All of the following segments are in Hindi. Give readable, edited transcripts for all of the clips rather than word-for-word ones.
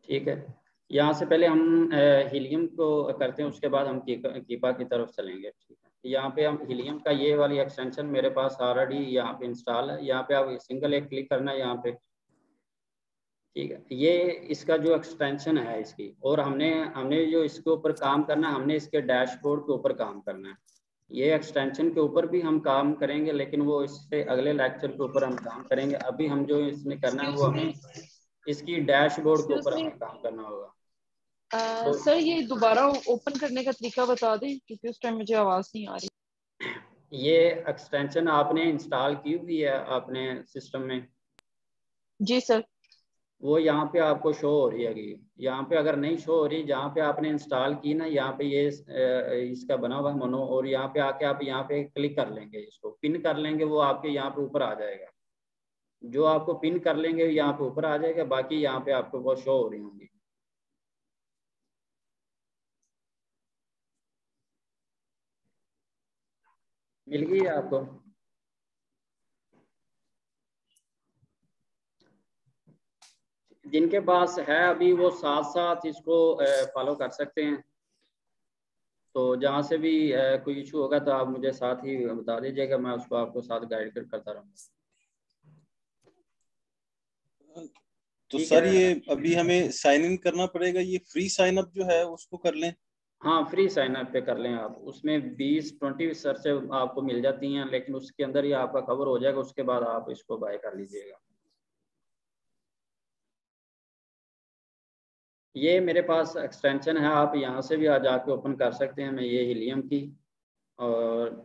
ठीक है, यहाँ से पहले हम हीलियम को करते हैं, उसके बाद हम कीपा की तरफ चलेंगे। ठीक है, यहाँ पे हम हीलियम का ये वाली एक्सटेंशन मेरे पास ऑलरेडी यहाँ पे इंस्टॉल है। यहाँ पे आप सिंगल एक क्लिक करना है यहाँ पे। ठीक है, ये इसका जो एक्सटेंशन है इसकी, और हमने हमने जो इसके ऊपर काम करना है, हमने इसके डैशबोर्ड के ऊपर काम करना है। ये एक्सटेंशन के ऊपर भी हम काम करेंगे, लेकिन वो इससे अगले लेक्चर के ऊपर हम काम करेंगे। अभी हम जो इसमें करना है वो एक्सक्यूज मी, हमें इसकी डैशबोर्ड के एक्सक्यूज ऊपर मी हमें काम करना होगा। तो सर, ये दोबारा ओपन करने का तरीका बता दें, क्योंकि उस टाइम मुझे आवाज नहीं आ रही। ये एक्सटेंशन आपने इंस्टॉल की हुई है अपने सिस्टम में? जी सर। वो यहाँ पे आपको शो हो रही है। यहाँ पे अगर नहीं शो हो रही, जहाँ पे आपने इंस्टॉल की ना, यहाँ पे ये इसका बना हुआ है मोनो, और यहाँ पे आके आप यहाँ पे क्लिक कर लेंगे, इसको पिन कर लेंगे, वो आपके यहाँ पे ऊपर आ जाएगा। जो आपको पिन कर लेंगे यहाँ पे ऊपर आ जाएगा, बाकी यहाँ पे आपको वो शो हो रही होंगी। मिल गई है आपको? जिनके पास है अभी वो साथ साथ इसको फॉलो कर सकते हैं। तो जहाँ से भी कोई इशू होगा तो आप मुझे साथ ही बता दीजिएगा, मैं उसको आपको साथ गाइड करता रहूँगा। तो ठीक सर है। ये अभी हमें साइन इन करना पड़ेगा, ये फ्री साइन अप जो है उसको कर लें? हाँ, फ्री साइन अप पे कर लें आप। उसमें 20-20 सर्च आपको मिल जाती हैं, लेकिन उसके अंदर ही आपका कवर हो जाएगा, उसके बाद आप इसको बाय कर लीजिएगा। ये मेरे पास एक्सटेंशन है, आप यहाँ से भी आ जाके ओपन कर सकते हैं। मैं ये हीलियम की, और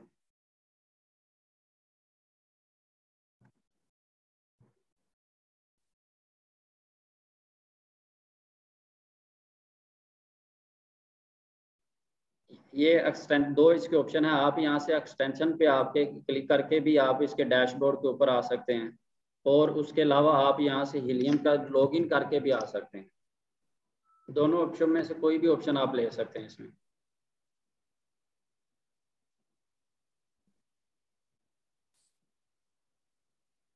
ये दो इसके ऑप्शन है। आप यहाँ से एक्सटेंशन पे आपके क्लिक करके भी आप इसके डैशबोर्ड के ऊपर आ सकते हैं, और उसके अलावा आप यहाँ से हीलियम का लॉगिन करके भी आ सकते हैं। दोनों ऑप्शन में से कोई भी ऑप्शन आप ले सकते हैं इसमें।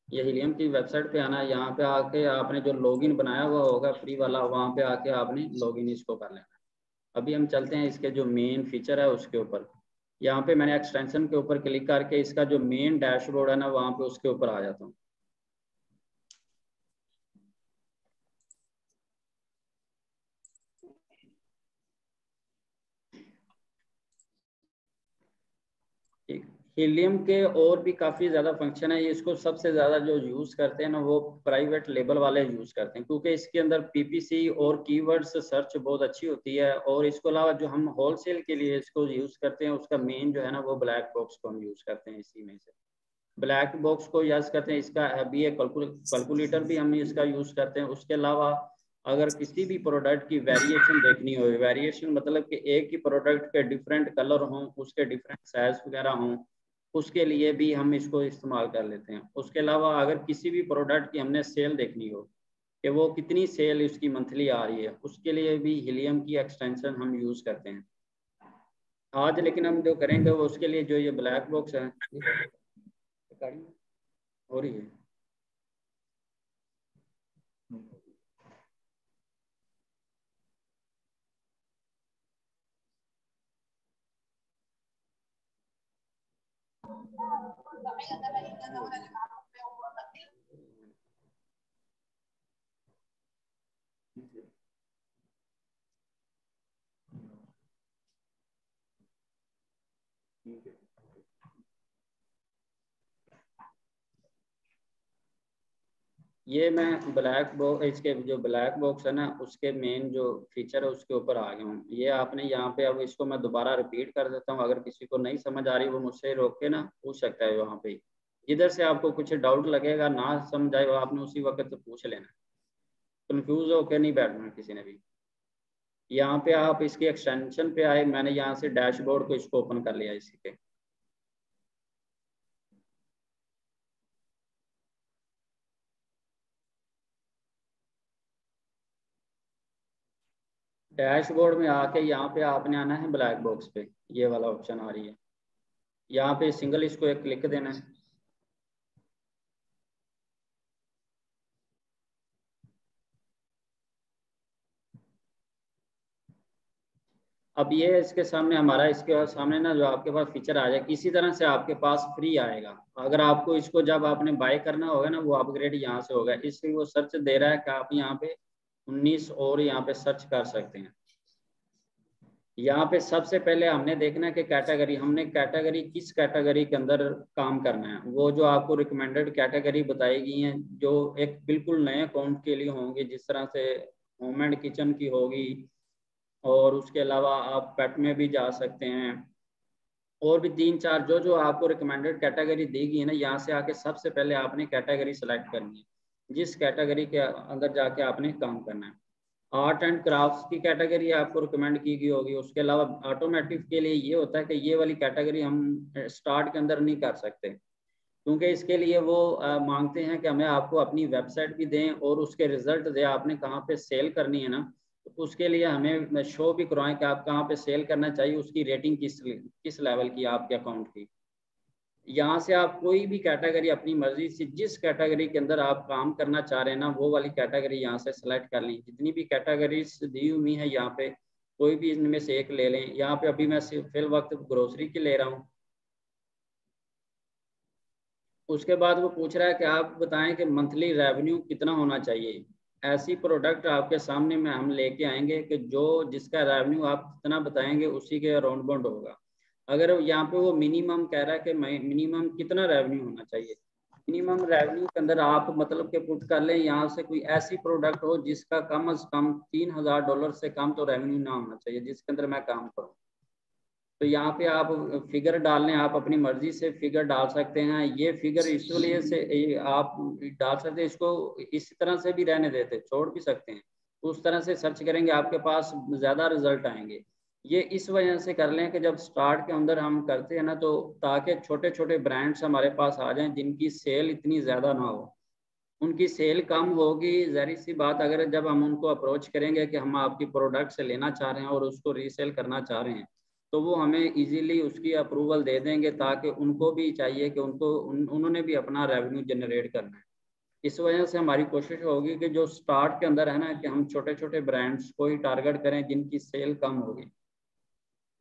ये हीलियम की वेबसाइट पे आना है, यहाँ पे आके आपने जो लॉगिन बनाया हुआ होगा फ्री वाला, वहाँ पे आके आपने लॉगिन इसको कर लेना है। अभी हम चलते हैं इसके जो मेन फीचर है उसके ऊपर। यहाँ पे मैंने एक्सटेंशन के ऊपर क्लिक करके इसका जो मेन डैशबोर्ड है ना, वहाँ पे उसके ऊपर आ जाता हूँ। हीलियम के और भी काफ़ी ज़्यादा फंक्शन है। इसको सबसे ज़्यादा जो यूज़ करते हैं ना, वो प्राइवेट लेबल वाले यूज़ करते हैं, क्योंकि इसके अंदर पीपीसी और कीवर्ड्स सर्च बहुत अच्छी होती है। और इसको अलावा जो हम होलसेल के लिए इसको यूज़ करते हैं, उसका मेन जो है ना, वो ब्लैक बॉक्स को हम यूज़ करते हैं। इसी में से ब्लैक बॉक्स को यूज़ करते हैं। इसका भी है कैलकुलेटर भी हम इसका यूज़ करते हैं। उसके अलावा अगर किसी भी प्रोडक्ट की वेरिएशन देखनी हो, वेरिएशन मतलब कि एक ही प्रोडक्ट के डिफरेंट कलर हों, उसके डिफरेंट साइज वगैरह हों, उसके लिए भी हम इसको इस्तेमाल कर लेते हैं। उसके अलावा अगर किसी भी प्रोडक्ट की हमने सेल देखनी हो कि वो कितनी सेल उसकी मंथली आ रही है, उसके लिए भी हीलियम की एक्सटेंशन हम यूज़ करते हैं। आज लेकिन हम जो करेंगे वो उसके लिए जो ये ब्लैक बॉक्स है हो रही है। ये मैं ब्लैक बॉक्स, इसके जो ब्लैक बॉक्स है ना, उसके मेन जो फीचर है उसके ऊपर आ गया हूँ। ये आपने यहाँ पे, अब इसको मैं दोबारा रिपीट कर देता हूँ। अगर किसी को नहीं समझ आ रही, वो मुझसे रोक के ना पूछ सकता है वहाँ पे। जिधर से आपको कुछ डाउट लगेगा, ना समझ आए, वो आपने उसी वक्त पूछ लेना। कंफ्यूज होकर नहीं बैठना किसी ने भी। यहाँ पे आप इसके एक्सटेंशन पे आए, मैंने यहाँ से डैशबोर्ड को इसको ओपन कर लिया। इसी के डैशबोर्ड में आके यहाँ पे आपने आना है ब्लैक बॉक्स पे, ये वाला ऑप्शन आ रही है। यहाँ पे सिंगल इसको एक क्लिक देना है। अब ये इसके सामने हमारा, इसके सामने ना जो आपके पास फीचर आ जाएगा, इसी तरह से आपके पास फ्री आएगा। अगर आपको इसको जब आपने बाय करना होगा ना, वो अपग्रेड यहाँ से होगा, इसलिए वो सर्च दे रहा है कि आप यहाँ पे 19 और यहाँ पे सर्च कर सकते हैं। यहाँ पे सबसे पहले हमने देखना है कि कैटेगरी, हमने कैटेगरी किस कैटेगरी के अंदर काम करना है। वो जो आपको रिकमेंडेड कैटेगरी बताई गई हैं, जो एक बिल्कुल नए अकाउंट के लिए होंगे, जिस तरह से होम एंड किचन की होगी, और उसके अलावा आप पेट में भी जा सकते हैं, और भी 3-4 जो जो आपको रिकमेंडेड कैटेगरी दी गई है ना, यहाँ से आके सबसे पहले आपने कैटेगरी सेलेक्ट करनी है, जिस कैटेगरी के अंदर जाके आपने काम करना है। आर्ट एंड क्राफ्ट्स की कैटेगरी आपको रिकमेंड की गई होगी। उसके अलावा ऑटोमेटिव के लिए ये होता है कि ये वाली कैटेगरी हम स्टार्ट के अंदर नहीं कर सकते, क्योंकि इसके लिए वो मांगते हैं कि हमें आपको अपनी वेबसाइट भी दें और उसके रिजल्ट दें, आपने कहाँ पे सेल करनी है ना, तो उसके लिए हमें शो भी करवाएं कि आप कहाँ पे सेल करना चाहिए, उसकी रेटिंग किस लेवल की आपके अकाउंट की। यहाँ से आप कोई भी कैटेगरी अपनी मर्जी से, जिस कैटेगरी के अंदर आप काम करना चाह रहे हैं ना, वो वाली कैटेगरी यहाँ से सेलेक्ट कर लें। जितनी भी कैटेगरीज दी हुई है यहाँ पे, कोई भी इनमें से एक ले लें। यहाँ पे अभी मैं फिल वक्त ग्रोसरी की ले रहा हूँ। उसके बाद वो पूछ रहा है कि आप बताएं कि मंथली रेवेन्यू कितना होना चाहिए। ऐसी प्रोडक्ट आपके सामने में हम लेके आएंगे कि जो जिसका रेवेन्यू आप जितना बताएंगे उसी के अराउंड बाउंड होगा। अगर यहाँ पे वो मिनिमम कह रहा है कि मिनिमम कितना रेवेन्यू होना चाहिए, मिनिमम रेवेन्यू के अंदर आप मतलब के पुट कर लें यहाँ से कोई ऐसी प्रोडक्ट हो जिसका कम से कम $3000 से कम तो रेवेन्यू ना होना चाहिए, जिसके अंदर मैं काम करूँ। तो यहाँ पे आप फिगर डाल लें, आप अपनी मर्जी से फिगर डाल सकते हैं। ये फिगर इसलिए से आप डाल सकते हैं, इसको इस तरह से भी रहने देते, छोड़ भी सकते हैं। उस तरह से सर्च करेंगे आपके पास ज़्यादा रिजल्ट आएंगे। ये इस वजह से कर लें कि जब स्टार्ट के अंदर हम करते हैं ना, तो ताकि छोटे छोटे ब्रांड्स हमारे पास आ जाएं जिनकी सेल इतनी ज़्यादा ना हो। उनकी सेल कम होगी, ज़ाहिर सी बात, अगर जब हम उनको अप्रोच करेंगे कि हम आपकी प्रोडक्ट से लेना चाह रहे हैं और उसको रीसेल करना चाह रहे हैं, तो वो हमें इजीली उसकी अप्रूवल दे देंगे, ताकि उनको भी चाहिए कि उन्होंने भी अपना रेवेन्यू जनरेट करना है। इस वजह से हमारी कोशिश होगी कि जो स्टार्ट के अंदर है ना, कि हम छोटे छोटे ब्रांड्स को ही टारगेट करें जिनकी सेल कम होगी।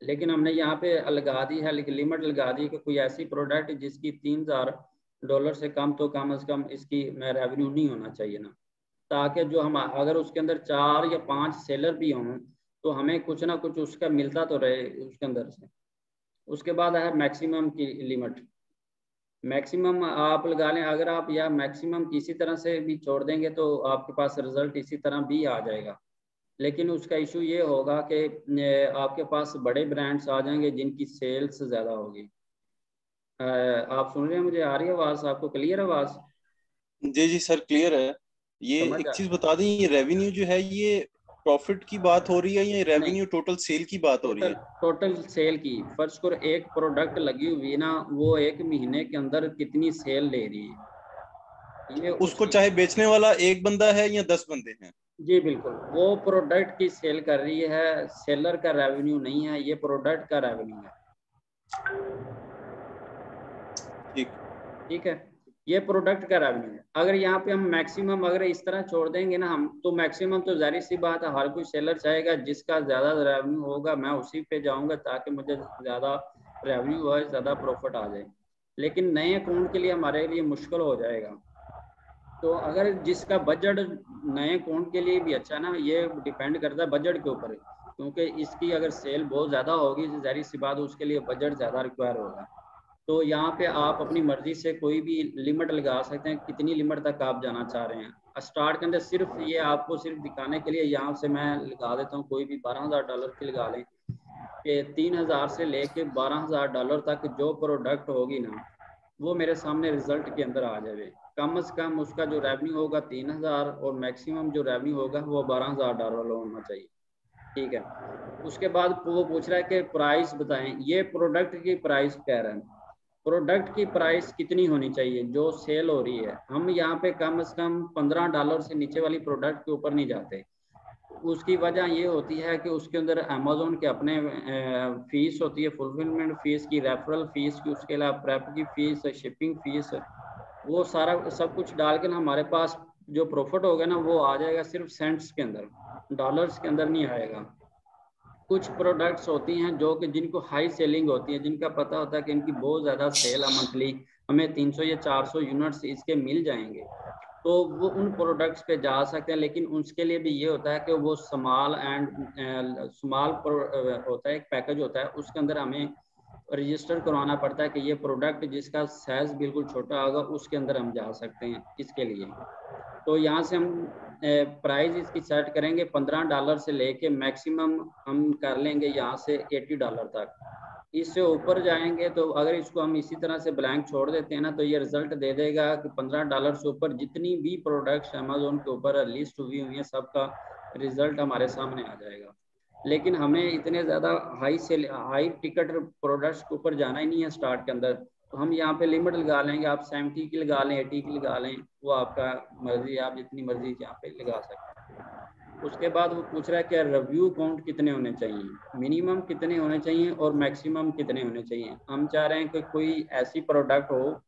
लेकिन हमने यहाँ पे लगा दी है, लिमिट लगा दी कि कोई ऐसी प्रोडक्ट जिसकी $3000 से कम तो कम से कम इसकी रेवेन्यू नहीं होना चाहिए ना, ताकि जो हम अगर उसके अंदर 4 या 5 सेलर भी हों तो हमें कुछ ना कुछ उसका मिलता तो रहे उसके अंदर से। उसके बाद है मैक्सिमम की लिमिट। मैक्सिमम आप लगा लें, अगर आप या मैक्सिमम किसी तरह से भी छोड़ देंगे तो आपके पास रिजल्ट इसी तरह भी आ जाएगा। लेकिन उसका इशू ये होगा कि आपके पास बड़े ब्रांड्स आ जाएंगे जिनकी सेल्स ज़्यादा होगी। आप सुन रहे हैं, मुझे आ रही है आवाज़, आपको क्लियर आवाज़? जी जी सर, क्लियर है। ये समझ एक आ चीज बता दें, ये रेवेन्यू जो है ये प्रॉफिट की बात हो रही है या नहीं, रेवेन्यू टोटल सेल की बात हो रही है? टोटल सेल की। फर्स्ट को एक प्रोडक्ट लगी हुई ना, वो एक महीने के अंदर कितनी सेल ले रही है, ये उसको उसकी। चाहे बेचने वाला एक बंदा है या 10 बंदे हैं? जी बिल्कुल, वो प्रोडक्ट की सेल कर रही है, सेलर का रेवेन्यू नहीं है, ये प्रोडक्ट का रेवेन्यू है। ठीक ठीक है, ये प्रोडक्ट का रेवेन्यू है। अगर यहाँ पे हम मैक्सिमम अगर इस तरह छोड़ देंगे ना हम, तो मैक्सिमम तो जाहिर सी बात है हर कोई सेलर चाहेगा जिसका ज़्यादा रेवेन्यू होगा मैं उसी पे जाऊँगा, ताकि मुझे ज़्यादा रेवेन्यू हो, ज़्यादा प्रॉफिट आ जाए। लेकिन नए अकाउंट के लिए हमारे लिए मुश्किल हो जाएगा। तो अगर जिसका बजट नए अकाउंट के लिए भी अच्छा ना, ये डिपेंड करता है बजट के ऊपर, क्योंकि इसकी अगर सेल बहुत ज़्यादा होगी जाहिर सी बात उसके लिए बजट ज़्यादा रिक्वायर होगा। तो यहाँ पे आप अपनी मर्जी से कोई भी लिमिट लगा सकते हैं, कितनी लिमिट तक आप जाना चाह रहे हैं। स्टार्ट के अंदर सिर्फ ये आपको सिर्फ दिखाने के लिए यहाँ से मैं लगा देता हूँ, कोई भी $12000 की लगा लें कि 3000 से लेके $12000 तक जो प्रोडक्ट होगी ना, वो मेरे सामने रिजल्ट के अंदर आ जाए। कम से कम उसका जो रेवेन्यू होगा 3000 और मैक्सिमम जो रेवेन्यू होगा वो $12000 होना चाहिए। ठीक है, उसके बाद वो पूछ रहा है कि प्राइस बताएं। ये प्रोडक्ट की प्राइस कह रहे हैं, प्रोडक्ट की प्राइस कितनी होनी चाहिए जो सेल हो रही है। हम यहाँ पे कम से कम $15 से नीचे वाली प्रोडक्ट के ऊपर नहीं जाते। उसकी वजह ये होती है कि उसके अंदर अमेजोन के अपने फीस होती है, फुलफिलमेंट फीस की, रेफरल फीस की, उसके अलावा प्रेप की फीस, शिपिंग फीस, वो सारा सब कुछ डाल के ना हमारे पास जो प्रॉफिट होगा ना वो आ जाएगा सिर्फ सेंट्स के अंदर, डॉलर्स के अंदर नहीं आएगा। कुछ प्रोडक्ट्स होती हैं जो कि जिनको हाई सेलिंग होती है, जिनका पता होता है कि इनकी बहुत ज़्यादा सेल है, मंथली हमें 300 या 400 यूनिट्स इसके मिल जाएंगे, तो वो उन प्रोडक्ट्स पे जा सकते हैं। लेकिन उसके लिए भी ये होता है कि वो स्मॉल होता है, एक पैकेज होता है, उसके अंदर हमें रजिस्टर करवाना पड़ता है कि ये प्रोडक्ट जिसका साइज बिल्कुल छोटा होगा उसके अंदर हम जा सकते हैं इसके लिए। तो यहाँ से हम प्राइस इसकी सेट करेंगे $15 से लेके मैक्सिमम हम कर लेंगे यहाँ से $80 तक। इससे ऊपर जाएंगे तो अगर इसको हम इसी तरह से ब्लैंक छोड़ देते हैं ना, तो ये रिजल्ट दे देगा कि $15 से ऊपर जितनी भी प्रोडक्ट्स अमेजोन के ऊपर लिस्ट हुई हुई हैं सबका रिजल्ट हमारे सामने आ जाएगा। लेकिन हमें इतने ज़्यादा हाई टिकट प्रोडक्ट्स के ऊपर जाना ही नहीं है स्टार्ट के अंदर, तो हम यहाँ पे लिमिट लगा लेंगे। आप 70 की लगा लें, 80 की लगा लें, वो आपका मर्जी, आप जितनी मर्जी यहाँ पे लगा सकते हैं। उसके बाद वो पूछ रहा है कि रिव्यू काउंट कितने होने चाहिए, मिनिमम कितने होने चाहिए और मैक्सिमम कितने होने चाहिए। हम चाह रहे हैं कि कोई ऐसी प्रोडक्ट हो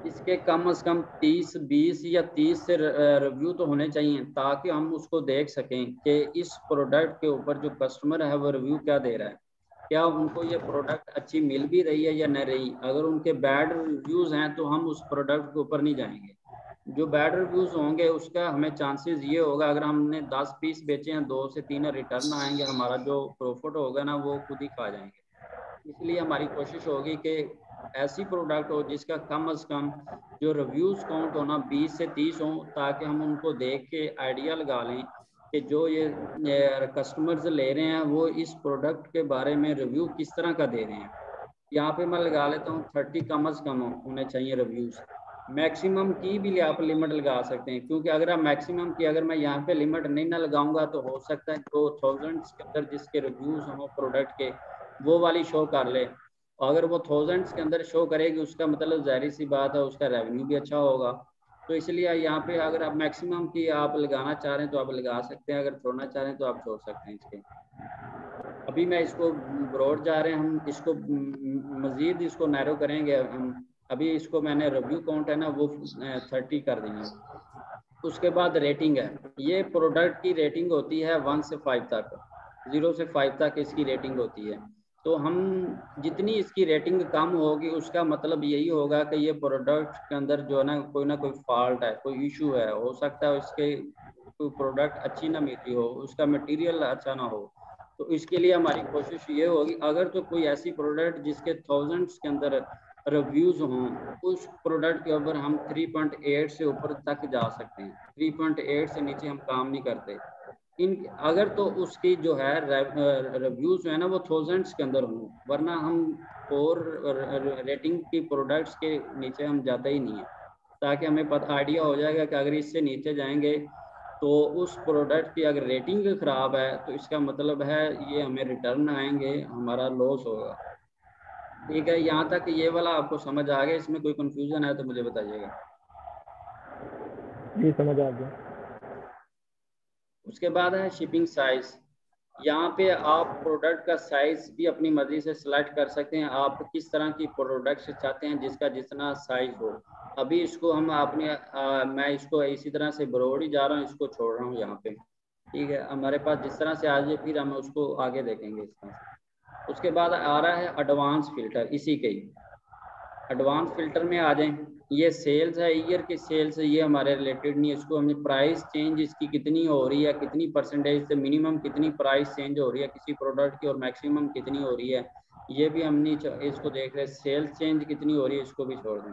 इसके कम से कम 30, 20 या 30 से रिव्यू तो होने चाहिए, ताकि हम उसको देख सकें कि इस प्रोडक्ट के ऊपर जो कस्टमर है वो रिव्यू क्या दे रहा है, क्या उनको ये प्रोडक्ट अच्छी मिल भी रही है या नहीं रही। अगर उनके बैड रिव्यूज़ हैं तो हम उस प्रोडक्ट के ऊपर नहीं जाएंगे। जो बैड रिव्यूज़ होंगे उसका हमें चांसेस ये होगा, अगर हमने 10 पीस बेचे हैं 2 से 3 रिटर्न आएंगे, हमारा जो प्रॉफिट होगा ना वो खुद ही खा जाएंगे। इसलिए हमारी कोशिश होगी कि ऐसी प्रोडक्ट हो जिसका कम से कम जो रिव्यूज़ काउंट होना 20 से 30 हो, ताकि हम उनको देख के आइडिया लगा लें कि जो ये कस्टमर्स ले रहे हैं वो इस प्रोडक्ट के बारे में रिव्यू किस तरह का दे रहे हैं। यहाँ पे मैं लगा लेता हूँ 30 कम से कम होने चाहिए रिव्यूज़। मैक्सिमम की भी आप लिमिट लगा सकते हैं, क्योंकि अगर आप मैक्सिमम की अगर मैं यहाँ पे लिमिट नहीं ना लगाऊंगा तो हो सकता है जो थाउजेंड्स के अंदर जिसके रिव्यूज़ हों प्रोडक्ट के वो वाली शो कर ले। अगर वो थाउजेंड्स के अंदर शो करेगी उसका मतलब जाहिर सी बात है उसका रेवेन्यू भी अच्छा होगा। तो इसलिए यहाँ पे अगर आप मैक्सिमम की आप लगाना चाह रहे हैं तो आप लगा सकते हैं, अगर छोड़ना चाह रहे हैं तो आप छोड़ सकते हैं इसके। अभी मैं इसको ब्रॉड जा रहे हैं, हम इसको मज़ीद इसको नैरो करेंगे हम। अभी इसको मैंने रिव्यू काउंट है ना वो 30 कर दी है। उसके बाद रेटिंग है, ये प्रोडक्ट की रेटिंग होती है 1 से 5 तक, 0 से 5 तक इसकी रेटिंग होती है। तो हम जितनी इसकी रेटिंग कम होगी उसका मतलब यही होगा कि ये प्रोडक्ट के अंदर जो है ना कोई फॉल्ट है, कोई इशू है, हो सकता है इसके कोई प्रोडक्ट अच्छी ना मिली हो, उसका मटेरियल अच्छा ना हो। तो इसके लिए हमारी कोशिश ये होगी, अगर तो कोई ऐसी प्रोडक्ट जिसके थाउजेंड्स के अंदर रिव्यूज हों उस प्रोडक्ट के ऊपर हम 3.8 से ऊपर तक जा सकते हैं। 3.8 से नीचे हम काम नहीं करते। इन अगर तो उसकी जो है रिव्यूज जो है ना वो थाउजेंड्स के अंदर हों, वरना हम और रेटिंग की प्रोडक्ट्स के नीचे हम जाते ही नहीं है, ताकि हमें पता आइडिया हो जाएगा कि अगर इससे नीचे जाएंगे तो उस प्रोडक्ट की अगर रेटिंग खराब है तो इसका मतलब है ये हमें रिटर्न आएंगे, हमारा लॉस होगा। ठीक है, यहाँ तक ये वाला आपको समझ आ गया? इसमें कोई कंफ्यूजन है तो मुझे बताइएगा। जी समझ आ गया। उसके बाद है शिपिंग साइज। यहाँ पे आप प्रोडक्ट का साइज भी अपनी मर्जी से सिलेक्ट कर सकते हैं, आप किस तरह की प्रोडक्ट चाहते हैं जिसका जितना साइज हो। अभी इसको हम मैं इसको इसी तरह से ब्रॉड ही जा रहा हूँ, इसको छोड़ रहा हूँ यहाँ पे। ठीक है, हमारे पास जिस तरह से आ जाए फिर हम उसको आगे देखेंगे इस तरह से। उसके बाद आ रहा है एडवांस फिल्टर, इसी के ही एडवांस फिल्टर में आ जाएं। ये सेल्स है, ईयर की सेल्स है, ये हमारे रिलेटेड नहीं है। इसको हमने प्राइस चेंज इसकी कितनी हो रही है, कितनी परसेंटेज से मिनिमम कितनी प्राइस चेंज हो रही है किसी प्रोडक्ट की और मैक्सिमम कितनी हो रही है, ये भी हमने इसको देख रहे हैं। सेल्स चेंज कितनी हो रही है इसको भी छोड़ दें।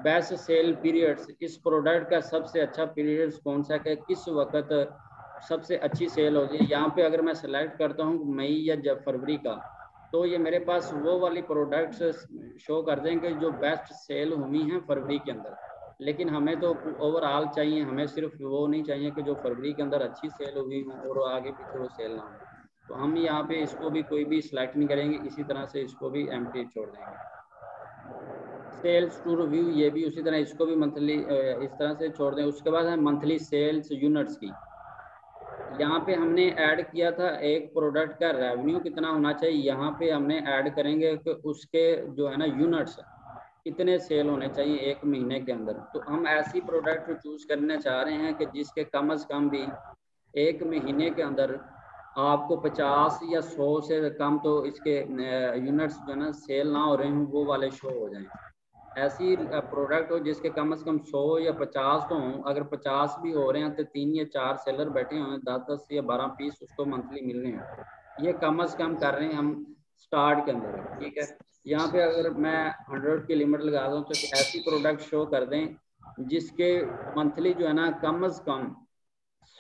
बेस्ट सेल पीरियड्स, इस प्रोडक्ट का सबसे अच्छा पीरियड्स कौन सा है, किस वक्त सबसे अच्छी सेल होती है। यहाँ पे अगर मैं सेलेक्ट करता हूँ मई या फरवरी का, तो ये मेरे पास वो वाली प्रोडक्ट्स शो कर देंगे जो बेस्ट सेल हुई हैं फरवरी के अंदर। लेकिन हमें तो ओवरऑल चाहिए, हमें सिर्फ वो नहीं चाहिए कि जो फरवरी के अंदर अच्छी सेल हुई हो और आगे पीछे वो सेल ना हो। तो हम यहाँ पे इसको भी कोई भी सिलेक्ट नहीं करेंगे, इसी तरह से इसको भी एम्प्टी छोड़ देंगे। सेल्स टू रिव्यू, ये भी उसी तरह, इसको भी मंथली इस तरह से छोड़ दें। उसके बाद है मंथली सेल्स यूनिट्स की। यहाँ पे हमने ऐड किया था एक प्रोडक्ट का रेवेन्यू कितना होना चाहिए, यहाँ पे हमने ऐड करेंगे कि उसके जो है ना यूनिट्स कितने सेल होने चाहिए एक महीने के अंदर। तो हम ऐसी प्रोडक्ट चूज करना चाह रहे हैं कि जिसके कम से कम भी एक महीने के अंदर आपको 50 या 100 से कम तो इसके यूनिट्स जो है ना सेल ना हो रहे हैं वो वाले शो हो जाएं। ऐसी प्रोडक्ट हो जिसके कम से कम 100 या 50 तो हों। अगर 50 भी हो रहे हैं तो 3 या 4 सेलर बैठे हुए हैं, 10 या 12 पीस उसको मंथली मिल रहे हैं। ये कम से कम कर रहे हैं हम स्टार्ट के अंदर, ठीक है। यहाँ पे अगर मैं 100 की लिमिट लगा दूँ तो ऐसी प्रोडक्ट शो कर दें जिसके मंथली जो है ना कम से कम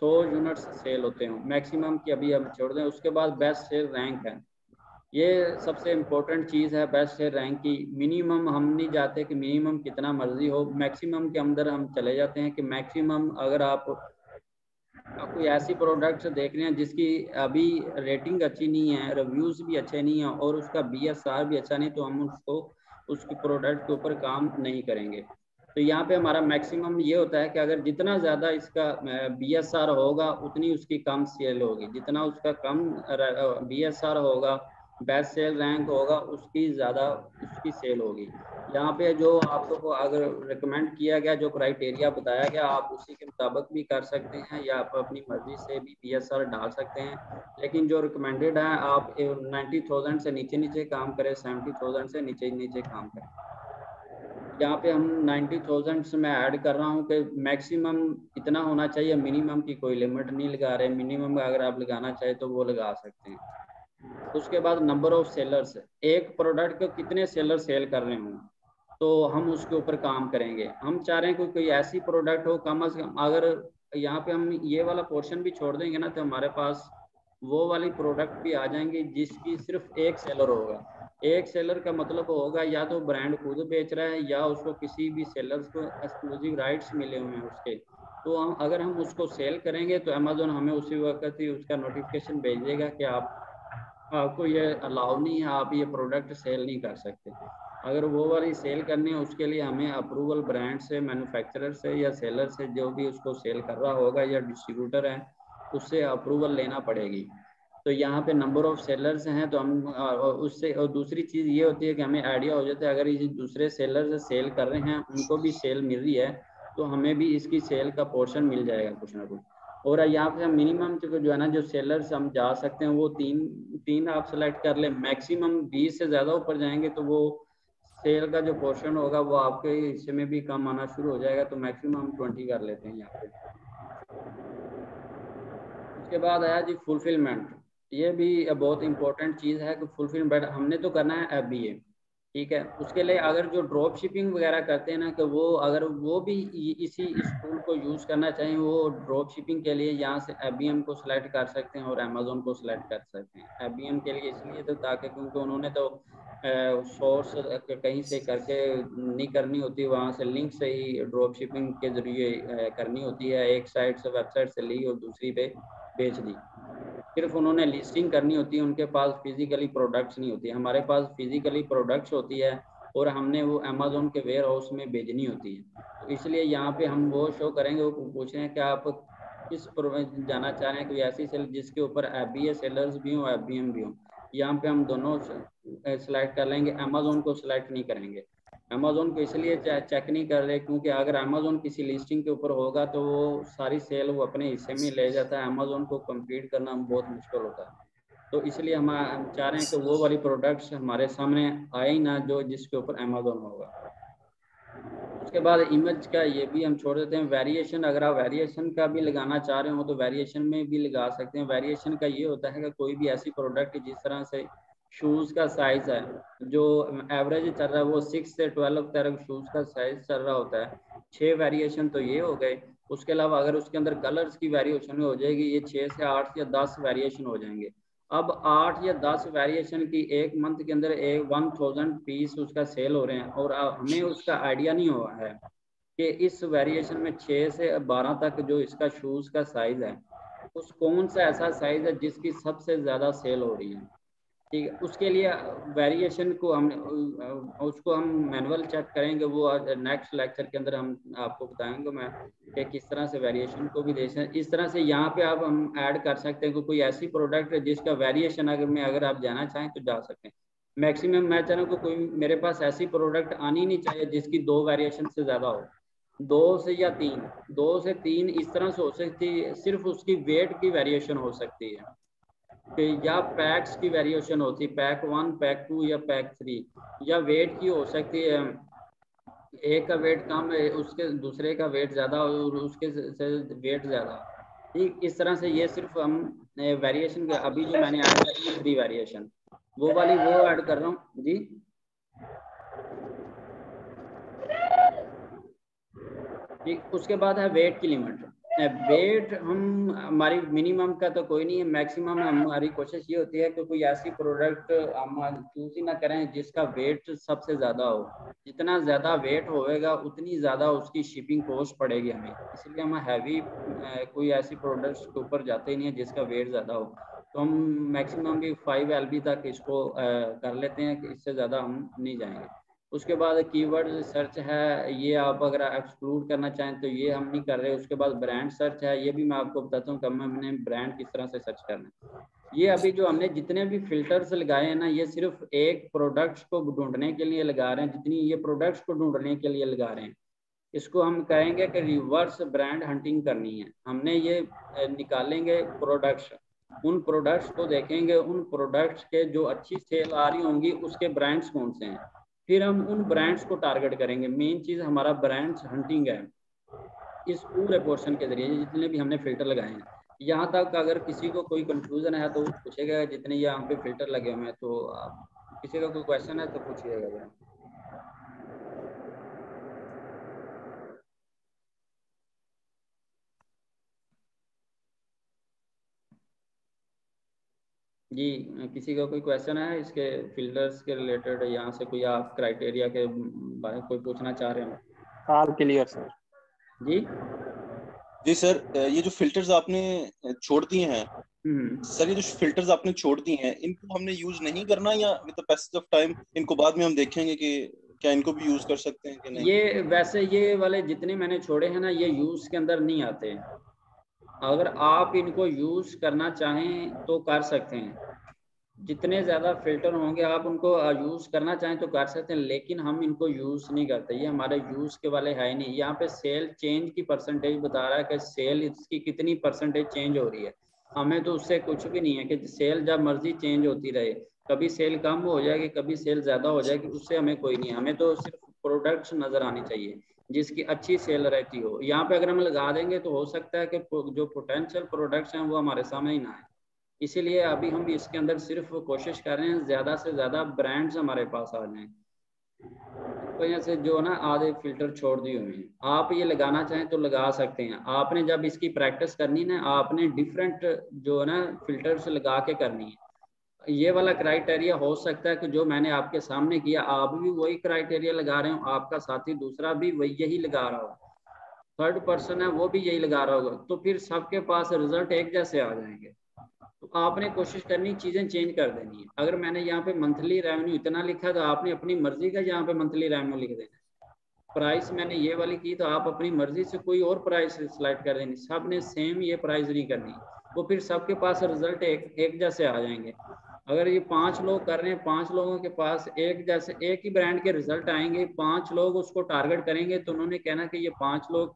100 यूनिट्स सेल होते हैं मैक्सिमम की, अभी हम छोड़ दें। उसके बाद बेस्ट सेल रैंक है, ये सबसे इम्पोर्टेंट चीज़ है बेस्ट सेल रैंक की। मिनिमम हम नहीं जाते कि मिनिमम कितना मर्जी हो, मैक्सिमम के अंदर हम चले जाते हैं कि मैक्सिमम अगर आप कोई ऐसी प्रोडक्ट्स देख रहे हैं जिसकी अभी रेटिंग अच्छी नहीं है, रिव्यूज़ भी अच्छे नहीं हैं और उसका BSR भी अच्छा नहीं, तो हम उसको उसकी प्रोडक्ट के ऊपर काम नहीं करेंगे। तो यहाँ पे हमारा मैक्सिमम ये होता है कि अगर जितना ज़्यादा इसका BSR होगा उतनी उसकी कम सेल होगी, जितना उसका कम BSR होगा, बेस्ट सेल रैंक होगा, उसकी ज़्यादा उसकी सेल होगी। यहाँ पे जो आपको अगर रिकमेंड किया गया, जो क्राइटेरिया बताया गया, आप उसी के मुताबिक भी कर सकते हैं या आप अपनी मर्जी से भी BSR डाल सकते हैं। लेकिन जो रिकमेंडेड है आप 90,000 से नीचे नीचे काम करें, 70,000 से नीचे नीचे काम करें। यहाँ पे हम 90,000 से मैं ऐड कर रहा हूँ कि मैक्सिमम इतना होना चाहिए, मिनिमम की कोई लिमिट नहीं लगा रहे। मिनिमम अगर आप लगाना चाहे तो वो लगा सकते हैं। उसके बाद नंबर ऑफ सेलर्स, एक प्रोडक्ट को कितने सेलर सेल कर रहे हों तो हम उसके ऊपर काम करेंगे। हम चाह रहे हैं कि कोई ऐसी प्रोडक्ट हो कम से कम, अगर यहाँ पे हम ये वाला पोर्शन भी छोड़ देंगे ना तो हमारे पास वो वाली प्रोडक्ट भी आ जाएंगी जिसकी सिर्फ एक सेलर होगा। एक सेलर का मतलब होगा या तो ब्रांड खुद बेच रहा है या उसको किसी भी सेलर्स को एक्सक्लूसिव राइट्स मिले हुए हैं उसके। तो हम अगर हम उसको सेल करेंगे तो अमेजोन हमें उसी वक्त ही उसका नोटिफिकेशन भेज देगा कि आपको ये अलाउ नहीं है, आप ये प्रोडक्ट सेल नहीं कर सकते। अगर वो वाली सेल करनी है उसके लिए हमें अप्रूवल ब्रांड से, मैन्युफैक्चरर से या सेलर से, जो भी उसको सेल कर रहा होगा या डिस्ट्रीब्यूटर है, उससे अप्रूवल लेना पड़ेगी। तो यहाँ पे नंबर ऑफ सेलर्स हैं तो हम उससे, और दूसरी चीज़ ये होती है कि हमें आइडिया हो जाता है अगर ये दूसरे सेलर सेल कर रहे हैं उनको भी सेल मिल रही है तो हमें भी इसकी सेल का पोर्शन मिल जाएगा कुछ ना कुछ। और यहाँ पे हम मिनिमम जो है ना जो सेलर्स हम जा सकते हैं वो तीन आप सेलेक्ट कर लें। मैक्सिमम 20 से ज़्यादा ऊपर जाएंगे तो वो सेल का जो पोर्शन होगा वो आपके हिस्से में भी कम आना शुरू हो जाएगा। तो मैक्सिमम हम 20 कर लेते हैं यहाँ पे। उसके बाद आया जी फुलफिलमेंट। ये भी बहुत इंपॉर्टेंट चीज़ है कि फुलफिलमेंट हमने तो करना है FBA, ठीक है। उसके लिए अगर जो ड्रॉप शिपिंग वगैरह करते हैं ना कि वो अगर वो भी इसी इस टूल को यूज़ करना चाहें वो ड्रॉप शिपिंग के लिए यहाँ से FBM को सिलेक्ट कर सकते हैं और अमेजोन को सिलेक्ट कर सकते हैं। FBM के लिए इसलिए तो ताकि क्योंकि उन्होंने तो सोर्स कहीं से करके नहीं करनी होती, वहाँ से लिंक से ही ड्रॉप शिपिंग के जरिए करनी होती है। एक साइट से वेबसाइट से ली और दूसरी पे बेच दी। सिर्फ उन्होंने लिस्टिंग करनी होती है, उनके पास फिजिकली प्रोडक्ट्स नहीं होती। हमारे पास फिजिकली प्रोडक्ट्स होती है और हमने वो अमेजोन के वेयर हाउस में भेजनी होती है। तो इसलिए यहाँ पे हम वो शो करेंगे, वो पूछ रहे हैं कि आप किस जाना चाह रहे हैं, कोई ऐसी सेल जिसके ऊपर FBA सेलर्स भी हों FBM भी हों। यहाँ पे हम दोनों सेलेक्ट कर लेंगे, अमेजोन को सिलेक्ट नहीं करेंगे। अमेजोन को इसलिए चेक नहीं कर रहे क्योंकि अगर अमेजोन किसी लिस्टिंग के ऊपर होगा तो वो सारी सेल वो अपने हिस्से में ले जाता है, अमेजोन को कम्पीट करना बहुत मुश्किल होता है। तो इसलिए हम चाह रहे हैं कि वो वाली प्रोडक्ट्स हमारे सामने आए ही ना जो जिसके ऊपर अमेजोन होगा। उसके बाद इमेज का ये भी हम छोड़ देते हैं। वेरिएशन, अगर आप वेरिएशन का भी लगाना चाह रहे हो तो वेरिएशन में भी लगा सकते हैं। वेरिएशन का ये होता है कि कोई भी ऐसी प्रोडक्ट जिस तरह से शूज़ का साइज़ है जो एवरेज चल रहा है वो 6 से 12 तक शूज़ का साइज़ चल रहा होता है। 6 वेरिएशन तो ये हो गए। उसके अलावा अगर उसके अंदर कलर्स की वेरिएशन हो जाएगी, ये 6 से 8 या 10 वेरिएशन हो जाएंगे। अब 8 या 10 वेरिएशन की एक मंथ के अंदर 1000 पीस उसका सेल हो रहे हैं और हमें उसका आइडिया नहीं हुआ है कि इस वेरिएशन में 6 से 12 तक जो इसका शूज़ का साइज़ है उस कौन सा ऐसा साइज़ है जिसकी सबसे ज़्यादा सेल हो रही है, ठीक है। उसके लिए वेरिएशन को हम उसको हम मैनुअल चेक करेंगे, वो नेक्स्ट लेक्चर के अंदर हम आपको बताएंगे मैं कि किस तरह से वेरिएशन को भी देखें। इस तरह से यहाँ पे आप हम ऐड कर सकते हैं कि कोई ऐसी प्रोडक्ट है जिसका वेरिएशन अगर आप जाना चाहें तो जा सकते हैं। मैक्सिमम मैं चाह रहा हूँ कि कोई मेरे पास ऐसी प्रोडक्ट आनी नहीं चाहिए जिसकी 2 वेरिएशन से ज़्यादा हो, 2 से या 3 इस तरह से हो सकती है। सिर्फ उसकी वेट की वेरिएशन हो सकती है, कि या पैक्स की वेरिएशन होती है, पैक 1, पैक 2 या पैक 3, या वेट की हो सकती है, एक का वेट कम है, उसके दूसरे का वेट ज़्यादा और उसके से वेट ज़्यादा। ठीक इस तरह से ये सिर्फ हम वेरिएशन, अभी जो मैंने ऐड करी है 3 वेरिएशन, वो वाली वो ऐड कर रहा हूँ जी। ठीक, उसके बाद है वेट की लिमिट। वेट हम हमारी मिनिमम का तो कोई नहीं है, मैक्सिमम हमारी कोशिश ये होती है कि कोई ऐसी प्रोडक्ट हम चूज ही ना करें जिसका वेट सबसे ज़्यादा हो। जितना ज़्यादा वेट होएगा उतनी ज़्यादा उसकी शिपिंग कॉस्ट पड़ेगी हमें, इसलिए हम हैवी कोई ऐसी प्रोडक्ट्स के ऊपर जाते ही नहीं है जिसका वेट ज़्यादा हो। तो हम मैक्सिमम भी 5 LB तक इसको कर लेते हैं, कि इससे ज़्यादा हम नहीं जाएंगे। उसके बाद कीवर्ड सर्च है, ये आप अगर एक्सक्लूड करना चाहें तो ये हम नहीं कर रहे। उसके बाद ब्रांड सर्च है, ये भी मैं आपको बताता हूँ कि हमने ब्रांड किस तरह से सर्च करना है। ये अभी जो हमने जितने भी फिल्टर्स लगाए हैं ना, ये सिर्फ एक प्रोडक्ट्स को ढूंढने के लिए लगा रहे हैं, जितनी ये प्रोडक्ट्स को ढूंढने के लिए लगा रहे हैं। इसको हम कहेंगे कि रिवर्स ब्रांड हंटिंग करनी है। हमने ये निकालेंगे प्रोडक्ट्स, उन प्रोडक्ट्स को देखेंगे, उन प्रोडक्ट्स के जो अच्छी सेल आ रही होंगी उसके ब्रांड्स कौन से हैं, फिर हम उन ब्रांड्स को टारगेट करेंगे। मेन चीज़ हमारा ब्रांड्स हंटिंग है इस पूरे पोर्शन के जरिए, जितने भी हमने फिल्टर लगाए हैं। यहाँ तक अगर किसी को कोई कंफ्यूजन है तो पूछेगा, जितने यहाँ पे फिल्टर लगे हुए हैं। तो आप किसी का कोई क्वेश्चन है तो पूछिएगा जरा। जी, किसी का कोई क्वेश्चन है इसके फिल्टर्स के रिलेटेड, यहाँ से कोई आप क्राइटेरिया के बारे में कोई पूछना चाह रहे हो? All clear sir. जी जी सर, ये जो फिल्टर्स आपने छोड़ दिए हैं सर, ये जो फिल्टर्स आपने छोड़ दिए हैं इनको हमने यूज नहीं करना, या with the passage of time इनको बाद में हम देखेंगे कि क्या इनको भी यूज कर सकते हैं कि नहीं? ये वैसे ये वाले जितने मैंने छोड़े हैं ना, ये यूज के अंदर नहीं आते। अगर आप इनको यूज करना चाहें तो कर सकते हैं, जितने ज़्यादा फिल्टर होंगे आप उनको यूज़ करना चाहें तो कर सकते हैं, लेकिन हम इनको यूज़ नहीं करते। ये हमारे यूज़ के वाले है ही नहीं। यहाँ पे सेल चेंज की परसेंटेज बता रहा है कि सेल इसकी कितनी परसेंटेज चेंज हो रही है। हमें तो उससे कुछ भी नहीं है कि सेल जब मर्जी चेंज होती रहे, कभी सेल कम हो जाएगी, कभी सेल ज़्यादा हो जाएगी, उससे हमें कोई नहीं है। हमें तो सिर्फ प्रोडक्ट्स नज़र आनी चाहिए जिसकी अच्छी सेल रहती हो। यहाँ पे अगर हम लगा देंगे तो हो सकता है कि जो पोटेंशियल प्रोडक्ट्स हैं वो हमारे सामने ही ना आए। इसीलिए अभी हम इसके अंदर सिर्फ कोशिश कर रहे हैं ज़्यादा से ज़्यादा ब्रांड्स हमारे पास आ जाएं। तो वजह से जो ना आधे फिल्टर छोड़ दिए हुए हैं। आप ये लगाना चाहें तो लगा सकते हैं। आपने जब इसकी प्रैक्टिस करनी ना, आपने डिफरेंट जो है ना फिल्टर्स लगा के करनी है। ये वाला क्राइटेरिया हो सकता है कि जो मैंने आपके सामने किया, आप भी वही क्राइटेरिया लगा रहे हो, आपका साथी दूसरा भी वही यही लगा रहा हो, थर्ड पर्सन है वो भी यही लगा रहा होगा, तो फिर सबके पास रिजल्ट एक जैसे आ जाएंगे। तो आपने कोशिश करनी चीज़ें चेंज कर देनी है। अगर मैंने यहाँ पे मंथली रेवेन्यू इतना लिखा तो आपने अपनी मर्जी का यहाँ पे मंथली रेवेन्यू लिख देना है। प्राइस मैंने ये वाली की तो आप अपनी मर्जी से कोई और प्राइस सिलेक्ट कर देनी। सब ने सेम ये प्राइस नहीं करनी, वो फिर सबके पास रिजल्ट एक जैसे आ जाएंगे। अगर ये 5 लोग कर रहे हैं, 5 लोगों के पास एक जैसे एक ही ब्रांड के रिजल्ट आएंगे, 5 लोग उसको टारगेट करेंगे तो उन्होंने कहना कि ये 5 लोग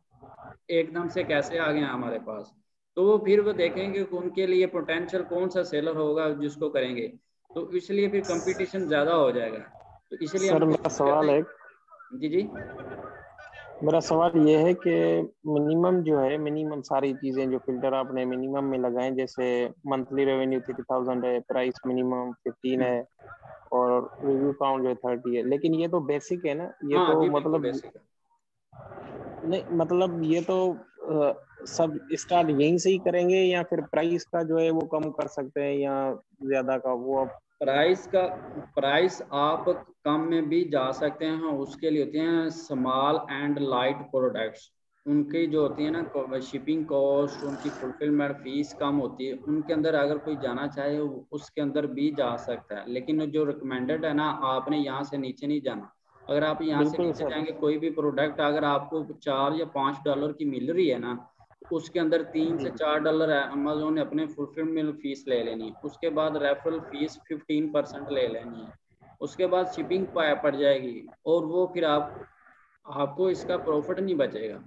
एकदम से कैसे आ गए हमारे पास। तो वो फिर वो देखेंगे कि उनके लिए पोटेंशियल कौन सा सेलर होगा जिसको करेंगे, तो इसलिए फिर कंपटीशन ज्यादा हो जाएगा। तो इसलिए सर हम मेरा सवाल है, जी जी मेरा सवाल ये है कि मिनिमम जो है, मिनिमम सारी चीजें जो फिल्टर आपने मिनिमम में लगाए, जैसे मंथली रेवेन्यू 30,000 है, प्राइस मिनिमम 15 है और रिव्यू काउंट जो है 30 है, लेकिन ये तो बेसिक है ना, ये हाँ तो जी, मतलब बेसिक है। नहीं, मतलब ये तो सब स्टार्ट यहीं से ही करेंगे या फिर प्राइस का जो है वो कम कर सकते हैं या ज्यादा का वो आप? प्राइस आप कम में भी जा सकते हैं। उसके लिए होते हैं स्मॉल एंड लाइट प्रोडक्ट्स, उनकी जो होती है ना शिपिंग कॉस्ट, उनकी फुलफिलमेंट फीस कम होती है, उनके अंदर अगर कोई जाना चाहे उसके अंदर भी जा सकता है। लेकिन जो रिकमेंडेड है ना, आपने यहाँ से नीचे नहीं जाना। अगर आप यहाँ से बिल्कुल नीचे सर। जाएंगे, कोई भी प्रोडक्ट अगर आपको $4 या $5 की मिल रही है ना, उसके अंदर $3 से $4 है, अमेजोन ने अपने फुलफिलमेंट फीस ले लेनी है। उसके बाद रेफरल फीस 15% ले लेनी है। उसके बाद शिपिंग पड़ जाएगी, और वो फिर आपको इसका प्रॉफिट नहीं बचेगा।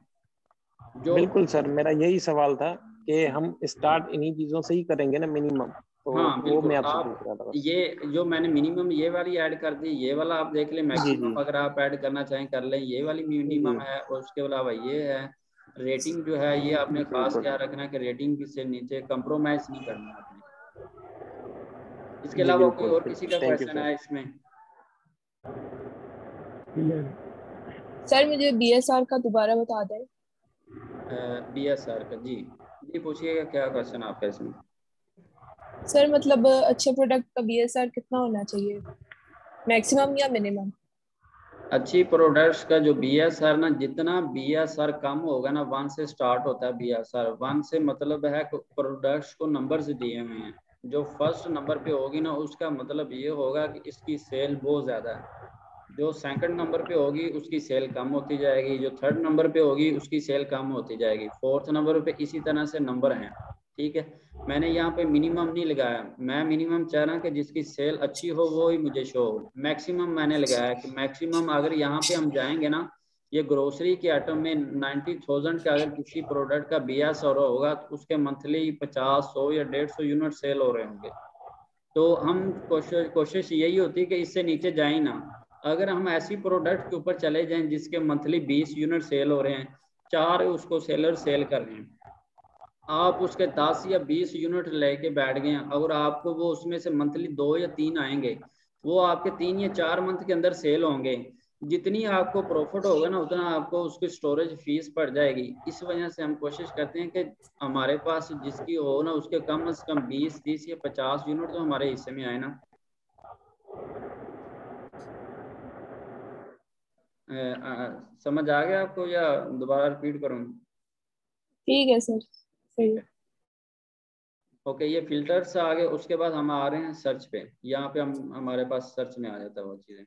जो बिल्कुल सर, मेरा यही सवाल था कि हम स्टार्ट इन्हीं चीजों से ही करेंगे ना मिनिमम, तो हाँ वो बिल्कुल। मैं आपसे पूछ आप रहा था बस। ये जो मैंने मिनिमम ये वाली ऐड कर दी, ये वाला आप देख लें, जी मैक्सिमम जी अगर आप ऐड करना चाहें कर लें, ये वाली जी मिनिमम है। और उसके अलावा ये है रेटिंग जो है, ये आपने खास बिल्कुल। क्या रखना है कि रेटिंग से नीचे कंप्रोमाइज नहीं करना है आपने। इसके जी अलावा कोई बिल्कुल और किसी का बिल्कुल, थैंक यू क्वेश्चन सर। है इसमें? सर मुझे BSR का दोबारा बता दें। BSR का, जी जी पूछिएगा, क्या क्वेश्चन आपका इसमें? सर मतलब अच्छे प्रोडक्ट का BSR कितना होना चाहिए, मैक्सिमम या मिनिमम? अच्छी प्रोडक्ट्स का जो BSR ना, जितना BSR कम होगा ना, 1 से स्टार्ट होता है BSR। 1 से मतलब है प्रोडक्ट्स को नंबर्स दिए हुए हैं, जो फर्स्ट नंबर पे होगी ना उसका मतलब ये होगा कि इसकी सेल बहुत ज़्यादा है। जो सेकंड नंबर पे होगी उसकी सेल कम होती जाएगी, जो थर्ड नंबर पे होगी उसकी सेल कम होती जाएगी, फोर्थ नंबर पे इसी तरह से नंबर हैं। ठीक है, मैंने यहाँ पे मिनिमम नहीं लगाया, मैं मिनिमम चाह रहा कि जिसकी सेल अच्छी हो वो ही मुझे शो हो। मैक्सिमम मैंने लगाया कि मैक्सिमम अगर यहाँ पे हम जाएंगे ना, ये ग्रोसरी के आइटम में 90,000 का अगर किसी प्रोडक्ट का BSR होगा तो उसके मंथली 50, 100 या 150 यूनिट सेल हो रहे होंगे। तो हम कोशिश यही होती है कि इससे नीचे जाए ना। अगर हम ऐसी प्रोडक्ट के ऊपर चले जाएं जिसके मंथली 20 यूनिट सेल हो रहे हैं, 4 उसको सेलर सेल कर रहे हैं, आप उसके 10 या 20 यूनिट लेके बैठ गए, अगर आपको वो उसमें से मंथली 2 या 3 आएंगे, वो आपके 3 या 4 मंथ के अंदर सेल होंगे। जितनी आपको प्रॉफिट होगा ना उतना आपको उसकी स्टोरेज फीस पड़ जाएगी। इस वजह से हम कोशिश करते हैं कि हमारे पास जिसकी हो ना उसके कम से कम 20, 30 या 50 यूनिट तो हमारे हिस्से में आए ना। समझ आ गया आपको या दोबारा रिपीट करूँ? ठीक है सर, सही है। ओके, ये फिल्टर्स आ गए। उसके बाद हम आ रहे हैं सर्च पे। यहाँ पे हम हमारे पास सर्च में आ जाता है वो चीज़ें।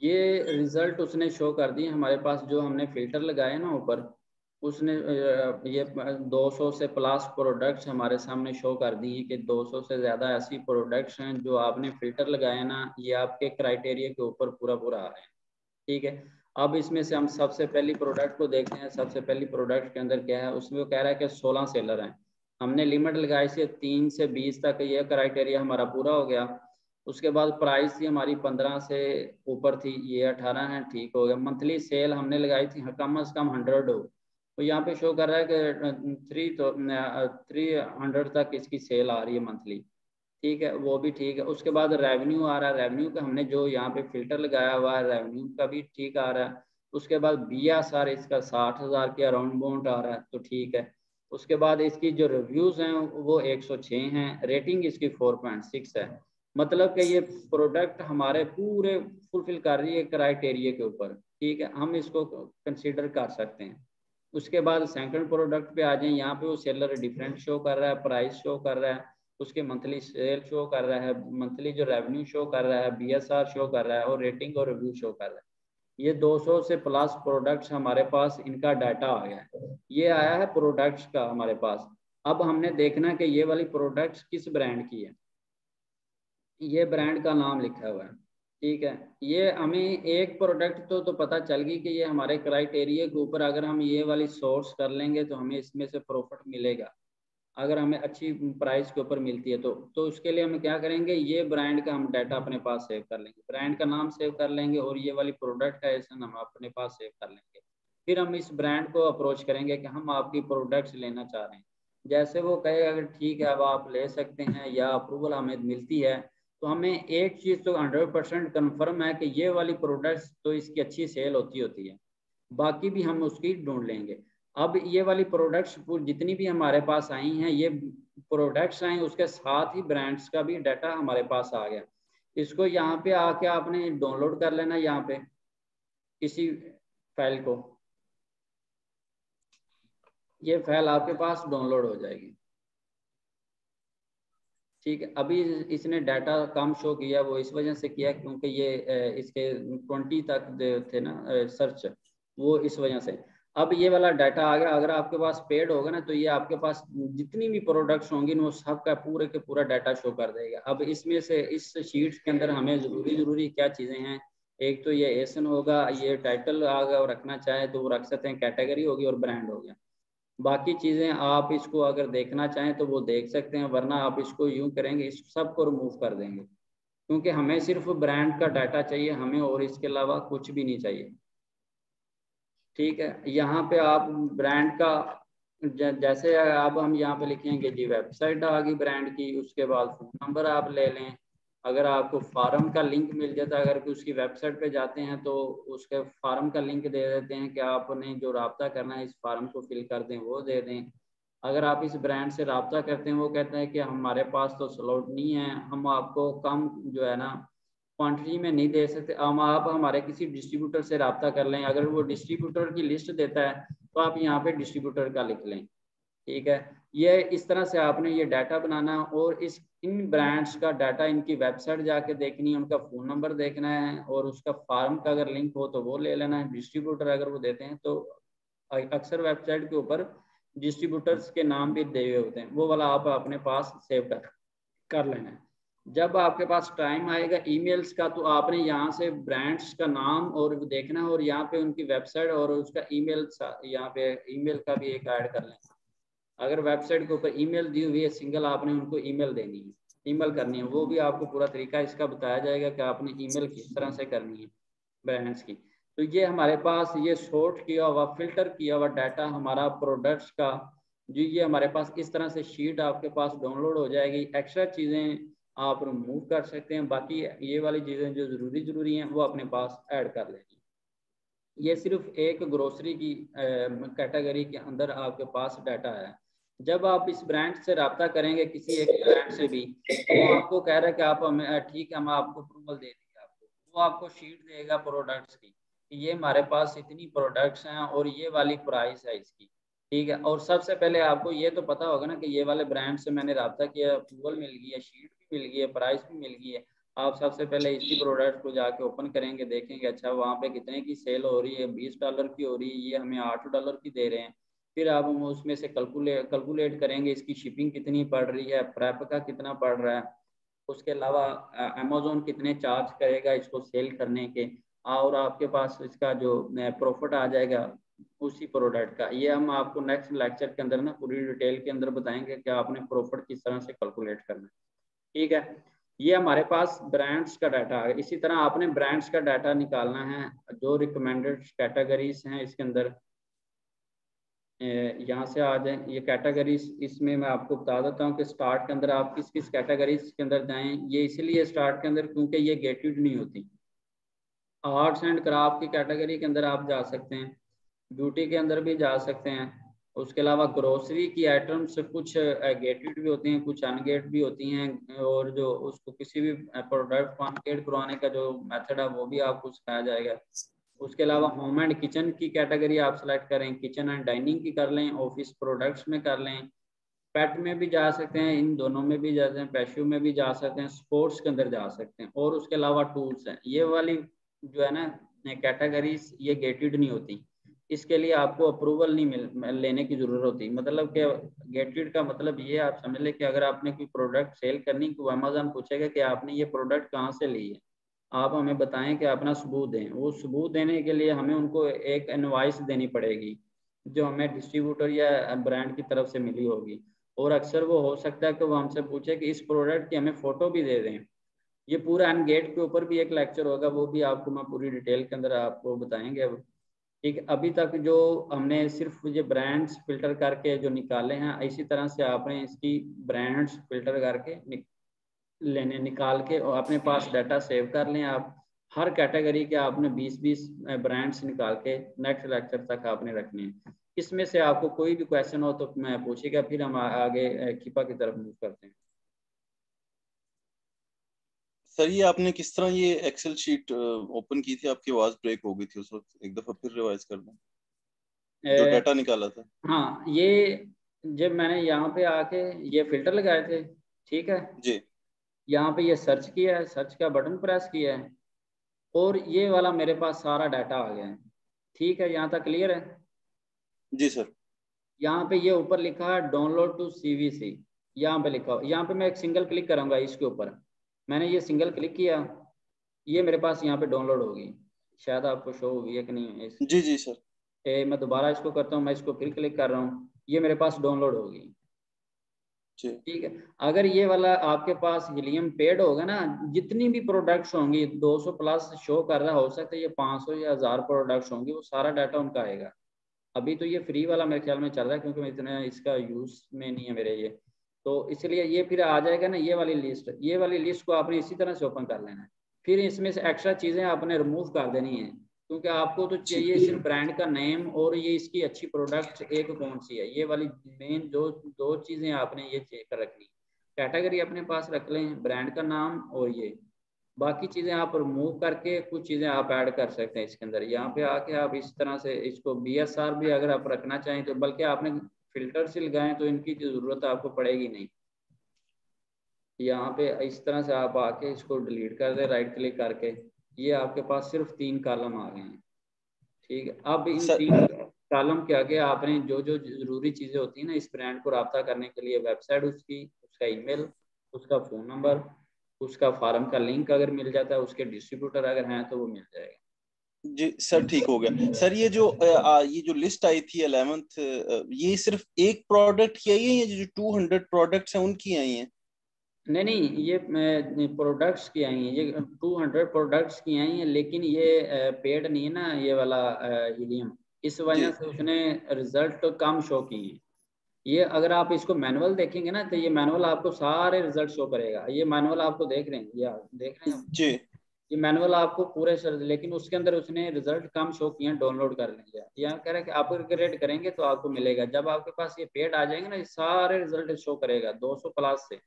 ये रिजल्ट उसने शो कर दिए हमारे पास, जो हमने फिल्टर लगाए ना ऊपर, उसने ये 200 से प्लस प्रोडक्ट्स हमारे सामने शो कर दिए कि 200 से ज़्यादा ऐसी प्रोडक्ट्स हैं जो आपने फिल्टर लगाए ना, ये आपके क्राइटेरिया के ऊपर पूरा पूरा आ रहे हैं। ठीक है, अब इसमें से हम सबसे पहली प्रोडक्ट को देखते हैं। सबसे पहली प्रोडक्ट के अंदर क्या है, उसमें वो कह रहा है कि 16 सेलर हैं। हमने लिमिट लगाई से 3 से 20 तक, ये क्राइटेरिया हमारा पूरा हो गया। उसके बाद प्राइस थी हमारी 15 से ऊपर थी, ये 18 है, ठीक हो गया। मंथली सेल हमने लगाई थी कम से कम 100 हो, तो यहाँ पे शो कर रहा है कि 300 तक इसकी सेल आ रही है मंथली। ठीक है, वो भी ठीक है। उसके बाद रेवेन्यू आ रहा है, रेवेन्यू का हमने जो यहाँ पे फिल्टर लगाया हुआ है रेवेन्यू का भी ठीक आ रहा है। उसके बाद BSR इसका 60,000 के अराउंड बाउंड आ रहा है, तो ठीक है। उसके बाद इसकी जो रिव्यूज हैं वो 106 हैं, रेटिंग इसकी 4.6 है। मतलब कि ये प्रोडक्ट हमारे पूरे फुलफिल कर रही है क्राइटेरिया के ऊपर। ठीक है, हम इसको कंसीडर कर सकते हैं। उसके बाद सेकंड प्रोडक्ट पे आ जाए, यहाँ पे वो सेलर डिफरेंट शो कर रहा है, प्राइस शो कर रहा है, उसके मंथली सेल शो कर रहा है, मंथली जो रेवेन्यू शो कर रहा है, BSR शो कर रहा है, और रेटिंग और रिव्यू शो कर रहा है। ये 200 से प्लस प्रोडक्ट्स हमारे पास इनका डाटा आ गया है। ये आया है प्रोडक्ट्स का हमारे पास। अब हमने देखना कि ये वाली प्रोडक्ट्स किस ब्रांड की है। ये ब्रांड का नाम लिखा हुआ है। ठीक है, ये हमें एक प्रोडक्ट तो पता चल गई कि ये हमारे क्राइटेरिया के ऊपर अगर हम ये वाली सोर्स कर लेंगे तो हमें इसमें से प्रॉफिट मिलेगा, अगर हमें अच्छी प्राइस के ऊपर मिलती है तो उसके लिए हम क्या करेंगे, ये ब्रांड का हम डाटा अपने पास सेव कर लेंगे, ब्रांड का नाम सेव कर लेंगे, और ये वाली प्रोडक्ट का एसन हम अपने पास सेव कर लेंगे। फिर हम इस ब्रांड को अप्रोच करेंगे कि हम आपकी प्रोडक्ट्स लेना चाह रहे हैं। जैसे वो कहे अगर ठीक है अब आप ले सकते हैं या अप्रूवल हमें मिलती है, तो हमें एक चीज़ तो 100% कन्फर्म है कि ये वाली प्रोडक्ट्स तो इसकी अच्छी सेल होती है, बाकी भी हम उसकी ढूंढ लेंगे। अब ये वाली प्रोडक्ट्स जितनी भी हमारे पास आई हैं, ये प्रोडक्ट्स आई, उसके साथ ही ब्रांड्स का भी डाटा हमारे पास आ गया। इसको यहाँ पे आके आपने डाउनलोड कर लेना, यहाँ पे किसी फाइल को, ये फाइल आपके पास डाउनलोड हो जाएगी। ठीक है, अभी इसने डाटा कम शो किया, वो इस वजह से किया क्योंकि ये इसके 20 तक थे ना सर्च, वो इस वजह से। अब ये वाला डाटा आ गया। अगर आपके पास पेड होगा ना तो ये आपके पास जितनी भी प्रोडक्ट्स होंगी वो सब का पूरे के पूरा डाटा शो कर देगा। अब इसमें से इस शीट्स के अंदर हमें ज़रूरी क्या चीज़ें हैं, एक तो ये एसन होगा, ये टाइटल आ गया और रखना चाहे तो वो रख सकते हैं, कैटेगरी होगी और ब्रांड हो गया। बाकी चीज़ें आप इसको अगर देखना चाहें तो वो देख सकते हैं, वरना आप इसको यूं करेंगे, इस सब को रिमूव कर देंगे, क्योंकि हमें सिर्फ ब्रांड का डाटा चाहिए हमें, और इसके अलावा कुछ भी नहीं चाहिए। ठीक है, यहाँ पे आप ब्रांड का जैसे अब हम यहाँ पे लिखेंगे जी वेबसाइट आ गई ब्रांड की, उसके बाद फ़ोन नंबर आप ले लें। अगर आपको फार्म का लिंक मिल जाता है, अगर उसकी वेबसाइट पे जाते हैं तो उसके फार्म का लिंक दे देते हैं कि आपने जो राब्ता करना है इस फार्म को फिल कर दें, वो दे दें। अगर आप इस ब्रांड से राब्ता करते हैं, वो कहते हैं कि हमारे पास तो स्लॉट नहीं है, हम आपको कम जो है ना क्वांटिटी में नहीं दे सकते, हम आप हमारे किसी डिस्ट्रीब्यूटर से राब्ता कर लें। अगर वो डिस्ट्रीब्यूटर की लिस्ट देता है तो आप यहाँ पे डिस्ट्रीब्यूटर का लिख लें। ठीक है, ये इस तरह से आपने ये डाटा बनाना, और इन ब्रांड्स का डाटा इनकी वेबसाइट जाके देखनी है, उनका फ़ोन नंबर देखना है, और उसका फार्म का अगर लिंक हो तो वो ले लेना है। डिस्ट्रीब्यूटर अगर वो देते हैं तो अक्सर वेबसाइट के ऊपर डिस्ट्रीब्यूटर्स के नाम भी दिए हुए होते हैं, वो वाला आप अपने पास सेव कर लेना है। जब आपके पास टाइम आएगा ईमेल्स का, तो आपने यहाँ से ब्रांड्स का नाम और देखना है, और यहाँ पे उनकी वेबसाइट और उसका ईमेल, यहाँ पे ईमेल का भी एक ऐड कर लेना। अगर वेबसाइट के ऊपर ईमेल दी हुई है सिंगल, आपने उनको ईमेल देनी है, ईमेल करनी है, वो भी आपको पूरा तरीका इसका बताया जाएगा कि आपने ईमेल किस तरह से करनी है ब्रांड्स की। तो ये हमारे पास ये सॉर्ट किया हुआ, फिल्टर किया हुआ डाटा हमारा प्रोडक्ट्स का, जो ये हमारे पास इस तरह से शीट आपके पास डाउनलोड हो जाएगी। एक्स्ट्रा चीज़ें आप रिमूव कर सकते हैं, बाकी ये वाली चीज़ें जो ज़रूरी हैं वो अपने पास ऐड कर लेनी। ये सिर्फ एक ग्रोसरी की कैटेगरी के अंदर आपके पास डाटा है। जब आप इस ब्रांड से रब्ता करेंगे किसी एक ब्रांड से भी, तो आपको कह रहा है कि आप हमें ठीक है, हम आपको अप्रूवल दे देंगे, आपको वो आपको शीट देगा प्रोडक्ट्स की कि ये हमारे पास इतनी प्रोडक्ट्स हैं और ये वाली प्राइस है इसकी। ठीक है, और सबसे पहले आपको ये तो पता होगा ना कि ये वाले ब्रांड से मैंने रब्ता किया, अप्रूवल मिल गई है, शीट भी मिल गई है, प्राइस भी मिल गई है। आप सबसे पहले इसी प्रोडक्ट को जाके ओपन करेंगे, देखेंगे अच्छा वहाँ पे कितने की सेल हो रही है, $20 की हो रही है, ये हमें $8 की दे रहे हैं। फिर आप उसमें से कैलकुलेट करेंगे इसकी शिपिंग कितनी पड़ रही है, प्रेप का कितना पड़ रहा है, उसके अलावा अमेजोन कितने चार्ज करेगा इसको सेल करने के, और आपके पास इसका जो प्रॉफिट आ जाएगा उसी प्रोडक्ट का। ये हम आपको नेक्स्ट लेक्चर के अंदर ना पूरी डिटेल के अंदर बताएंगे कि आपने प्रॉफिट किस तरह से कैलकुलेट करना है। ठीक है, ये हमारे पास ब्रांड्स का डाटा है। इसी तरह आपने ब्रांड्स का डाटा निकालना है, जो रिकमेंडेड कैटेगरीज हैं इसके अंदर, यहाँ से आ जाए ये कैटेगरीज। इसमें मैं आपको बता देता हूँ कि स्टार्ट के अंदर आप किस किस कैटेगरीज के अंदर जाएं। ये इसलिए स्टार्ट के अंदर क्योंकि ये गेटेड नहीं होती। आर्ट्स एंड क्राफ्ट की कैटेगरी के अंदर आप जा सकते हैं, ब्यूटी के अंदर भी जा सकते हैं। उसके अलावा ग्रोसरी की आइटम्स कुछ गेटेड भी होती हैं, कुछ अनगेट भी होती हैं, और जो उसको किसी भी प्रोडक्ट को अनगेट करवाने का जो मेथड है वो भी आपको सिखाया जाएगा। उसके अलावा होम एंड किचन की कैटेगरी आप सेलेक्ट करें, किचन एंड डाइनिंग की कर लें, ऑफिस प्रोडक्ट्स में कर लें, पेट में भी जा सकते हैं, इन दोनों में भी जाते हैं, पैशू में भी जा सकते हैं, स्पोर्ट्स के अंदर जा सकते हैं। और उसके अलावा टूल्स हैं, ये वाली जो है ना कैटेगरीज ये गेटेड नहीं होती, इसके लिए आपको अप्रूवल नहीं लेने की जरूरत होती। मतलब कि गेटेड का मतलब ये आप समझ लें कि अगर आपने कोई प्रोडक्ट सेल करनी तो अमेज़न पूछेगा कि आपने ये प्रोडक्ट कहाँ से ली है, आप हमें बताएं कि अपना सबूत दें। वो सबूत देने के लिए हमें उनको एक इनवॉइस देनी पड़ेगी जो हमें डिस्ट्रीब्यूटर या ब्रांड की तरफ से मिली होगी। और अक्सर वो हो सकता है कि वो हमसे पूछे कि इस प्रोडक्ट की हमें फ़ोटो भी दे दें। ये पूरा अनगेट के ऊपर भी एक लेक्चर होगा, वो भी आपको मैं पूरी डिटेल के अंदर आपको बताएंगे। अब ठीक है, अभी तक जो हमने सिर्फ ये ब्रांड्स फिल्टर करके जो निकाले हैं, इसी तरह से आपने इसकी ब्रांड्स फिल्टर करके निकाल के और अपने पास डाटा सेव कर लें। आप हर कैटेगरी के आपने 20-20 ब्रांड्स निकाल के नेक्स्ट लेक्चर तक आपने रखने हैं। इसमें से आपको कोई भी क्वेश्चन हो तो मैं पूछेगा, फिर हम आगे खिपा की तरफ मूव करते हैं। सर ये आपने किस तरह ये एक्सेल शीट ओपन की थी? आपकी आवाज ब्रेक हो गई थी उस वक्त, एक दफा फिर रिवाइज कर दें जो डाटा निकाला था। हाँ, ये जब मैंने यहाँ पे आके ये फिल्टर लगाए थे, ठीक है जी, यहाँ पे ये सर्च किया है, सर्च का बटन प्रेस किया है, और ये वाला मेरे पास सारा डाटा आ गया है। ठीक है, यहाँ तक क्लियर है? जी सर। यहाँ पे ये ऊपर लिखा है डाउनलोड टू CVC, यहाँ पे लिखा हो। यहाँ पे मैं एक सिंगल क्लिक करूँगा इसके ऊपर, मैंने ये सिंगल क्लिक किया, ये मेरे पास यहाँ पे डाउनलोड होगी। शायद आपको शो होगी है कि नहीं। जी जी सर। मैं दोबारा इसको करता हूँ, मैं इसको फिर क्लिक कर रहा हूँ, ये मेरे पास डाउनलोड होगी। ठीक है, अगर ये वाला आपके पास हीलियम पेड होगा ना, जितनी भी प्रोडक्ट्स होंगी 200 प्लस शो कर रहा, हो सकता है ये 500 या 1000 प्रोडक्ट्स होंगी, वो सारा डाटा उनका आएगा। अभी तो ये फ्री वाला मेरे ख्याल में चल रहा है, क्योंकि इतना इसका यूज में नहीं है मेरे ये, तो इसलिए ये फिर आ जाएगा ना ये वाली लिस्ट। ये वाली लिस्ट को आपने इसी तरह से ओपन कर लेना है, फिर इसमें से एक्स्ट्रा चीज़ें आपने रिमूव कर देनी है, क्योंकि आपको तो चाहिए सिर्फ ब्रांड का नेम और ये इसकी अच्छी प्रोडक्ट एक कौन सी है, ये वाली मेन दो चीज़ें आपने ये चेक कर रखनी। कैटेगरी अपने पास रख लें, ब्रांड का नाम, और ये बाकी चीज़ें आप रिमूव करके कुछ चीज़ें आप ऐड कर सकते हैं इसके अंदर। यहाँ पे आके आप इस तरह से इसको BSR भी अगर आप रखना चाहें तो, बल्कि आपने फिल्टर से लगाएं तो इनकी ज़रूरत आपको पड़ेगी नहीं। यहाँ पे इस तरह से आप आके इसको डिलीट कर दें राइट क्लिक करके, ये आपके पास सिर्फ 3 कॉलम आ गए हैं। ठीक है, अब इन 3 कॉलम के आगे आपने जो जो जरूरी चीज़ें होती हैं ना इस ब्रांड को रब्ता करने के लिए, वेबसाइट उसकी, उसका ईमेल, उसका फ़ोन नंबर, उसका फार्म का लिंक अगर मिल जाता है, उसके डिस्ट्रीब्यूटर अगर हैं तो वो मिल जाएगा। जी सर, ठीक हो गया सर। ये जो लिस्ट आई थी 11th, ये सिर्फ एक प्रोडक्ट की आई है या जो 200 प्रोडक्ट्स हैं उनकी आई हैं? नहीं, ये प्रोडक्ट्स की आई हैं, ये 200 प्रोडक्ट्स की आई हैं, लेकिन ये पेड नहीं है ना ये वाला हीलियम, इस वजह से उसने रिजल्ट कम शो किए हैं। ये अगर आप इसको मैनुअल देखेंगे ना तो ये मैनुअल आपको सारे रिजल्ट शो करेगा। ये मैनुअल आपको देख रहे हैं, या देख रहे हैं जी, ये मैनुअल आपको पूरे लेकिन उसके अंदर उसने रिजल्ट कम शो किए, डाउनलोड कर लिया। यहाँ कह रहा है कि आप अपग्रेड करेंगे तो आपको मिलेगा। जब आपके पास ये पेड आ जाएंगे ना, ये सारे रिजल्ट शो करेगा 200 प्लस से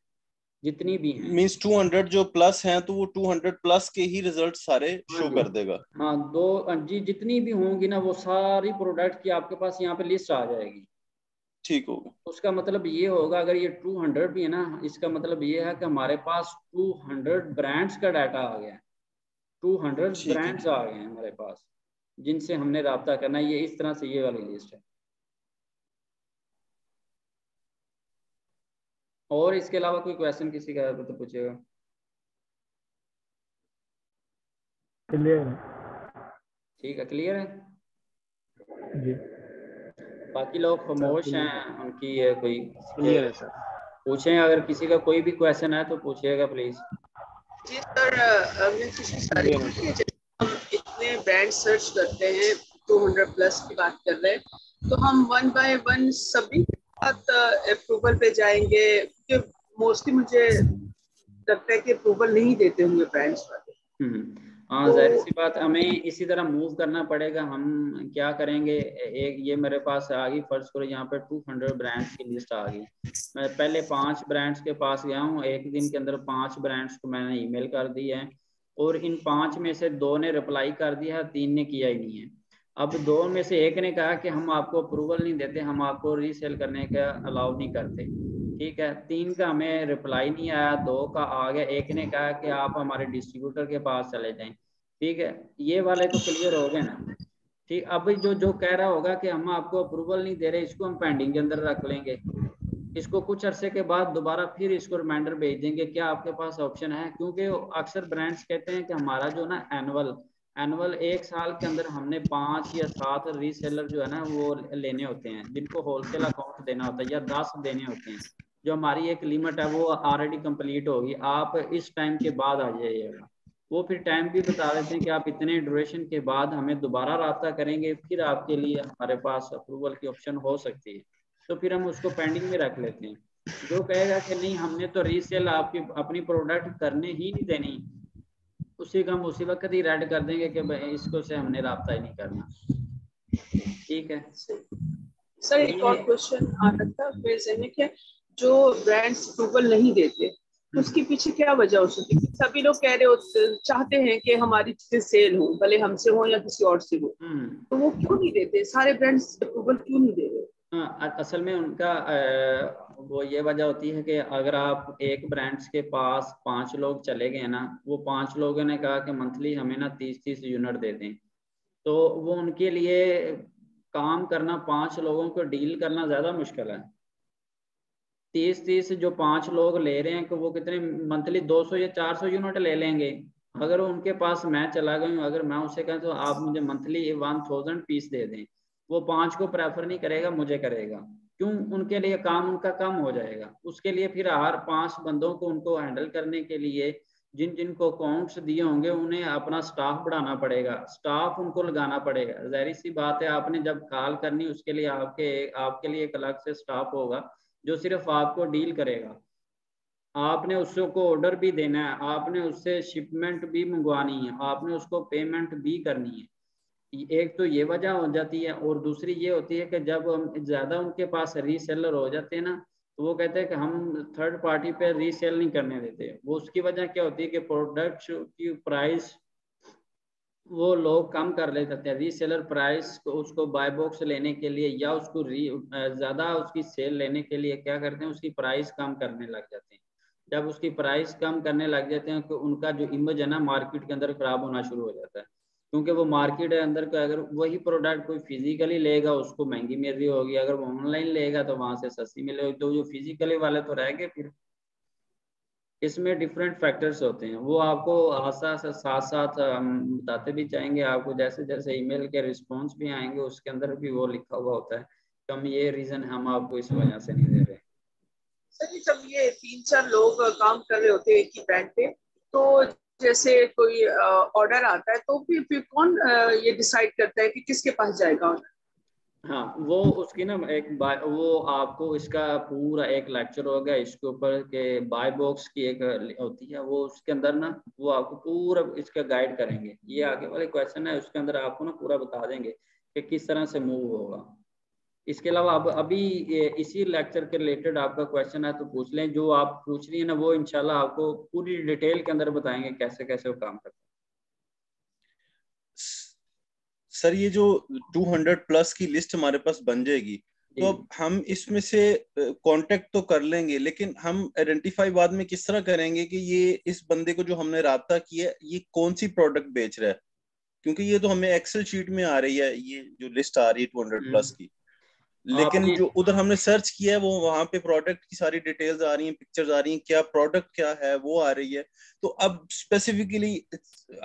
जितनी भी हैं। मींस 200 जो प्लस हैं तो वो 200 प्लस के ही रिजल्ट सारे शो कर देगा। हाँ, दो जी जितनी भी होंगी ना वो सारी प्रोडक्ट की आपके पास यहाँ पे लिस्ट आ जाएगी। ठीक होगा। उसका मतलब ये होगा, अगर ये 200 भी है ना, इसका मतलब ये है कि हमारे पास 200 ब्रांड्स का डाटा आ गया है। 200 ब्रांड्स आ गए हैं हमारे पास जिनसे हमने रब्ता करना है। ये इस तरह से ये वाली लिस्ट है। और इसके अलावा कोई क्वेश्चन किसी का तो पूछेगा? क्लियर है? ठीक है, क्लियर है जी। बाकी लोग खामोश हैं, उनकी है कोई क्लियर है सर? पूछें, अगर किसी का कोई भी क्वेश्चन है तो पूछिएगा प्लीज। जी सर, हम इतने ब्रांड सर्च करते हैं, 200 प्लस की बात कर रहे हैं, तो हम 1 बाय 1 सभी अप्रूवल पे जाएंगे? क्योंकि मोस्टली मुझे लगता है कि अप्रूवल नहीं देते होंगे ब्रांड्स वाले। हाँ, जाहिर सी बात, हमें इसी तरह मूव करना पड़ेगा। हम क्या करेंगे, एक ये मेरे पास आ गई, फर्स्ट करो यहाँ पे 200 ब्रांड्स की लिस्ट आ गई। मैं पहले 5 ब्रांड्स के पास गया हूँ, एक दिन के अंदर 5 ब्रांड्स को मैंने ईमेल कर दिया है, और इन 5 में से 2 ने रिप्लाई कर दिया है, 3 ने किया ही नहीं है। अब 2 में से एक ने कहा कि हम आपको अप्रूवल नहीं देते, हम आपको रीसेल करने का अलाउ नहीं करते। ठीक है, 3 का हमें रिप्लाई नहीं आया, 2 का आ गया, एक ने कहा कि आप हमारे डिस्ट्रीब्यूटर के पास चले जाएं। ठीक है, ये वाले तो क्लियर हो गए ना। ठीक, अब जो कह रहा होगा कि हम आपको अप्रूवल नहीं दे रहे, इसको हम पेंडिंग के अंदर रख लेंगे। इसको कुछ अरसे के बाद दोबारा फिर इसको रिमाइंडर भेज देंगे, क्या आपके पास ऑप्शन है, क्योंकि अक्सर ब्रांड्स कहते हैं कि हमारा जो ना एनुअल 1 साल के अंदर हमने 5 या 7 रीसेलर जो है ना वो लेने होते हैं, जिनको होलसेल अकाउंट देना होता है, या 10 देने होते हैं। जो हमारी एक लिमिट है वो ऑलरेडी कंप्लीट होगी, आप इस टाइम के बाद आ जाइएगा। वो फिर टाइम भी बता देते हैं कि आप इतने ड्यूरेशन के बाद हमें दोबारा रब्ता करेंगे, फिर आपके लिए हमारे पास अप्रूवल की ऑप्शन हो सकती है। तो फिर हम उसको पेंडिंग में रख लेते हैं। जो कहेगा कि नहीं हमने तो रीसेल आपकी अपनी प्रोडक्ट करने ही नहीं देनी, उसी का हम उसी वक्त ही रेड कर देंगे कि इसको से हमने रब्ता ही नहीं करना। ठीक है सर, एक और क्वेश्चन आ रहा था मेरे ज़हन में, कि जो ब्रांड्स अप्रूवल नहीं देते उसके पीछे क्या वजह हो सकती है? सभी लोग कह रहे होते, चाहते हैं कि हमारी चीजें सेल हो, भले हमसे हो या किसी और से हो, तो वो क्यों नहीं देते? सारे ब्रांड्स अप्रूवल क्यों नहीं दे रहे? असल में उनका वो ये वजह होती है कि अगर आप एक ब्रांड्स के पास 5 लोग चले गए ना, वो 5 लोगों ने कहा कि मंथली हमें ना 30-30 यूनिट दे दें, तो वो उनके लिए काम करना, 5 लोगों को डील करना ज़्यादा मुश्किल है। 30 जो 5 लोग ले रहे हैं कि वो कितने मंथली 200 या 400 यूनिट ले लेंगे। अगर उनके पास मैं चला गई हूँ, अगर मैं उससे कहूँ तो आप मुझे मंथली 1000 पीस दे दें, वो 5 को प्रेफर नहीं करेगा, मुझे करेगा। क्यों? उनके लिए काम उनका कम हो जाएगा। उसके लिए फिर हर 5 बंदों को उनको हैंडल करने के लिए जिन जिनको अकाउंट्स दिए होंगे उन्हें अपना स्टाफ बढ़ाना पड़ेगा, स्टाफ उनको लगाना पड़ेगा। जाहिर सी बात है, आपने जब कॉल करनी उसके लिए आपके लिए एक अलग से स्टाफ होगा जो सिर्फ आपको डील करेगा। आपने उसको ऑर्डर भी देना है, आपने उससे शिपमेंट भी मंगवानी है, आपने उसको पेमेंट भी करनी है। एक तो ये वजह हो जाती है, और दूसरी ये होती है कि जब हम ज़्यादा उनके पास रीसेलर हो जाते हैं ना, तो वो कहते हैं कि हम थर्ड पार्टी पे रीसेल नहीं करने देते। वो उसकी वजह क्या होती है कि प्रोडक्ट की प्राइस वो लोग कम कर ले जाते हैं। रीसेलर प्राइस को उसको बाय बॉक्स लेने के लिए या उसको ज़्यादा उसकी सेल लेने के लिए क्या करते हैं, उसकी प्राइस कम करने लग जाते हैं। जब उसकी प्राइस कम करने लग जाते हैं तो उनका जो इमेज है ना मार्केट के अंदर खराब होना शुरू हो जाता है, क्योंकि वो मार्केट के अंदर का अगर वही प्रोडक्ट कोई फिजिकली लेगा उसको महंगी मिल रही होगी, अगर वो ऑनलाइन लेगा तो वहां से सस्ती मिलेगी। तो जो फिजिकली वाले तो रह गए। फिर इसमें डिफरेंट फैक्टर्स होते हैं, वो आपको साथ साथ हम बताते भी जाएंगे आपको। जैसे जैसे ईमेल के रिस्पॉन्स भी आएंगे उसके अंदर भी वो लिखा हुआ होता है। कम ये रीजन हम आपको इस वजह से नहीं दे रहे। सर जब ये 3-4 लोग काम कर रहे होते हैं एक ही ब्रांड पे, तो जैसे कोई ऑर्डर आता है तो फिर कौन ये डिसाइड करता है कि किसके पास जाएगा ऑर्डर? हाँ, वो उसकी ना वो आपको इसका पूरा एक लेक्चर होगा इसके ऊपर के बाय बॉक्स की एक होती है, वो उसके अंदर ना वो आपको पूरा इसका गाइड करेंगे। ये आगे वाले क्वेश्चन है उसके अंदर आपको ना पूरा बता देंगे कि किस तरह से मूव होगा। इसके अलावा अब अभी इसी लेक्चर के रिलेटेड आपका क्वेश्चन है तो पूछ लें, जो आप पूछ रही है ना वो इंशाल्लाह आपको पूरी डिटेल के अंदर बताएंगे कैसे कैसे वो काम करता है। सर ये जो 200 प्लस की लिस्ट हमारे पास बन जाएगी, तो अब हम इसमें से कांटेक्ट तो कर लेंगे, लेकिन हम आइडेंटिफाई बाद में किस तरह करेंगे कि ये इस बंदे को जो हमने राब्ता किया ये कौन सी प्रोडक्ट बेच रहा है? क्योंकि ये तो हमें एक्सेल शीट में आ रही है, ये जो लिस्ट आ रही है 200 प्लस की, लेकिन जो उधर हमने सर्च किया है वो वहां पे प्रोडक्ट की सारी डिटेल्स आ रही हैं, पिक्चर्स आ रही हैं, क्या प्रोडक्ट क्या है वो आ रही है। तो अब स्पेसिफिकली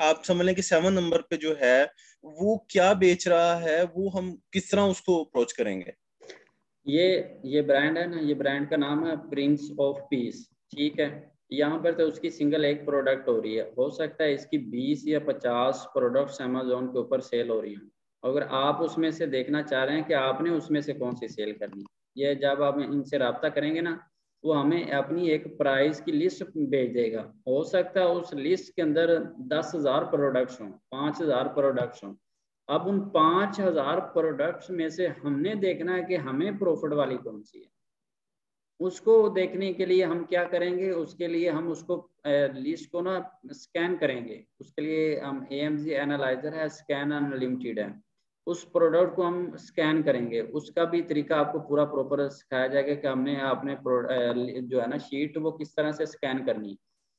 आप समझ लें कि 7 नंबर पे जो है वो क्या बेच रहा है, वो हम किस तरह उसको अप्रोच करेंगे? ये ब्रांड है ना, ये ब्रांड का नाम है प्रिंस ऑफ पीस। ठीक है, यहाँ पर तो उसकी सिंगल एक प्रोडक्ट हो रही है, हो सकता है इसकी 20 या 50 प्रोडक्ट्स अमेजोन के ऊपर सेल हो रही हैं। अगर आप उसमें से देखना चाह रहे हैं कि आपने उसमें से कौन सी सेल करनी, ये जब आप इनसे रब्ता करेंगे ना वो हमें अपनी एक प्राइस की लिस्ट भेज देगा। हो सकता है उस लिस्ट के अंदर 10,000 प्रोडक्ट्स हों, 5,000 प्रोडक्ट्स हों। अब उन 5,000 प्रोडक्ट्स में से हमने देखना है कि हमें प्रॉफिट वाली कौन सी है। उसको देखने के लिए हम क्या करेंगे, उसके लिए हम उसको लिस्ट को ना स्कैन करेंगे। उसके लिए हम AMG एनालाइजर है, स्कैन अनलिमिटेड है, उस प्रोडक्ट को हम स्कैन करेंगे। उसका भी तरीका आपको पूरा प्रॉपर सिखाया जाएगा कि हमने अपने जो है ना शीट वो किस तरह से स्कैन करनी।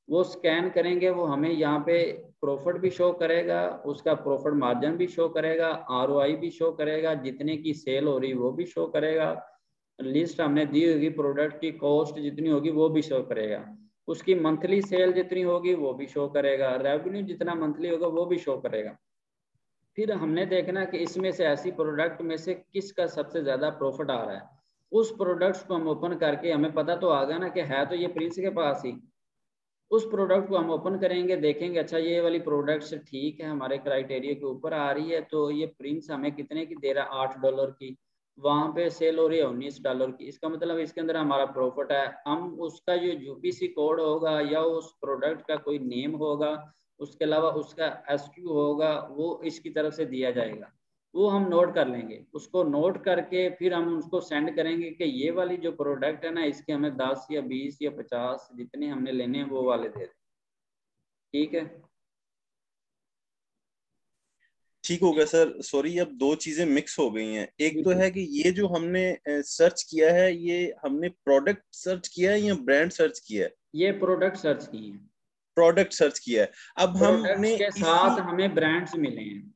वो स्कैन करेंगे, वो हमें यहाँ पे प्रॉफिट भी शो करेगा, उसका प्रॉफिट मार्जिन भी शो करेगा, ROI भी शो करेगा, जितने की सेल हो रही वो भी शो करेगा, लिस्ट हमने दी होगी प्रोडक्ट की कॉस्ट जितनी होगी वो भी शो करेगा, उसकी मंथली सेल जितनी होगी वो भी शो करेगा, रेवेन्यू जितना मंथली होगा वो भी शो करेगा। फिर हमने देखना कि इसमें से ऐसी प्रोडक्ट में से किसका सबसे ज्यादा प्रॉफिट आ रहा है। उस प्रोडक्ट्स को हम ओपन करके हमें पता तो आ गया ना कि है तो ये प्रिंस के पास ही। उस प्रोडक्ट को हम ओपन करेंगे, देखेंगे अच्छा ये वाली प्रोडक्ट्स ठीक है हमारे क्राइटेरिया के ऊपर आ रही है, तो ये प्रिंस हमें कितने की दे रहा है, $8 की, वहां पे सेल हो रही है $19 की। इसका मतलब इसके अंदर हमारा प्रॉफिट है। हम उसका जो UPC कोड होगा या उस प्रोडक्ट का कोई नेम होगा, उसके अलावा उसका SQ होगा, वो इसकी तरफ से दिया जाएगा, वो हम नोट कर लेंगे। उसको नोट करके फिर हम उसको सेंड करेंगे कि ये वाली जो प्रोडक्ट है ना इसके हमें 10 या 20 या 50 जितने हमने लेने हैं वो वाले दे दें। ठीक है, ठीक हो गया सर। सॉरी, अब दो चीजें मिक्स हो गई हैं। एक तो है कि ये जो हमने सर्च किया है ये हमने प्रोडक्ट सर्च किया है या ब्रांड सर्च किया है? ये प्रोडक्ट सर्च की है, प्रोडक्ट सर्च किया है। अब प्रोडक्ट्स हमने के साथ हमें ब्रांड्स मिले हैं।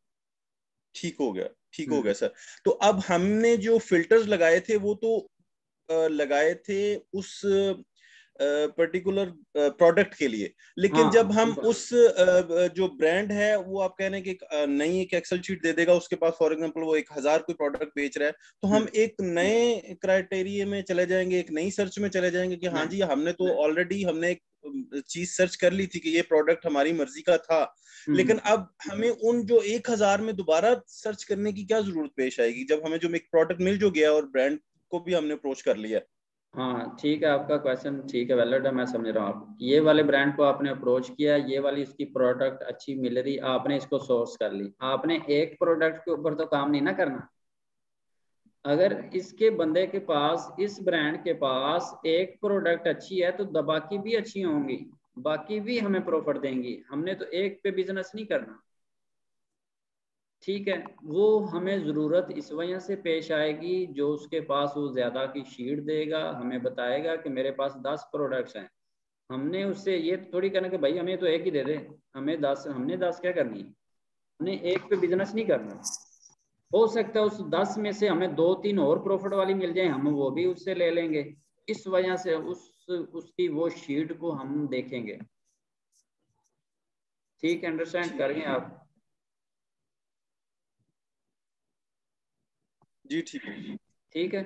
ठीक हो गया, ठीक हो गया सर। तो अब हमने जो फिल्टर्स लगाए थे वो तो लगाए थे उस पर्टिकुलर प्रोडक्ट के लिए, लेकिन जब हम उस जो ब्रांड है वो आप कह रहे हैं कि नई एक एक्सेल शीट दे देगा, उसके पास फॉर एग्जांपल वो 1000 कोई प्रोडक्ट बेच रहा है, तो हम एक नए क्राइटेरिया में चले जाएंगे, एक नई सर्च में चले जाएंगे कि हाँ जी हमने तो ऑलरेडी हमने एक चीज सर्च कर ली थी कि ये प्रोडक्ट हमारी मर्जी का था, लेकिन अब हमें उन जो 1000 में दोबारा सर्च करने की क्या जरूरत पेश आएगी जब हमें जो एक प्रोडक्ट मिल जो गया और ब्रांड को भी हमने अप्रोच कर लिया। हाँ ठीक है, आपका क्वेश्चन ठीक है, वैलिड है, मैं समझ रहा हूँ। आप ये वाले ब्रांड को आपने अप्रोच किया, ये वाली इसकी प्रोडक्ट अच्छी मिल रही, आपने इसको सोर्स कर ली, आपने एक प्रोडक्ट के ऊपर तो काम नहीं ना करना। अगर इसके बंदे के पास, इस ब्रांड के पास एक प्रोडक्ट अच्छी है तो बाकी भी अच्छी होंगी, बाकी भी हमें प्रॉफिट देंगी। हमने तो एक पे बिजनेस नहीं करना, ठीक है। वो हमें ज़रूरत इस वजह से पेश आएगी, जो उसके पास वो ज़्यादा की शीट देगा, हमें बताएगा कि मेरे पास 10 प्रोडक्ट्स हैं। हमने उससे ये थोड़ी कहना कि भाई हमें तो एक ही दे दे, हमें 10, हमने 10 क्या करनी है, हमने एक पे बिजनेस नहीं करना। हो सकता है उस 10 में से हमें 2-3 और प्रॉफिट वाली मिल जाए, हम वो भी उससे ले लेंगे। इस वजह से उसकी वो शीट को हम देखेंगे, ठीक है, अंडरस्टैंड करेंगे आप? जी ठीक है, ठीक है।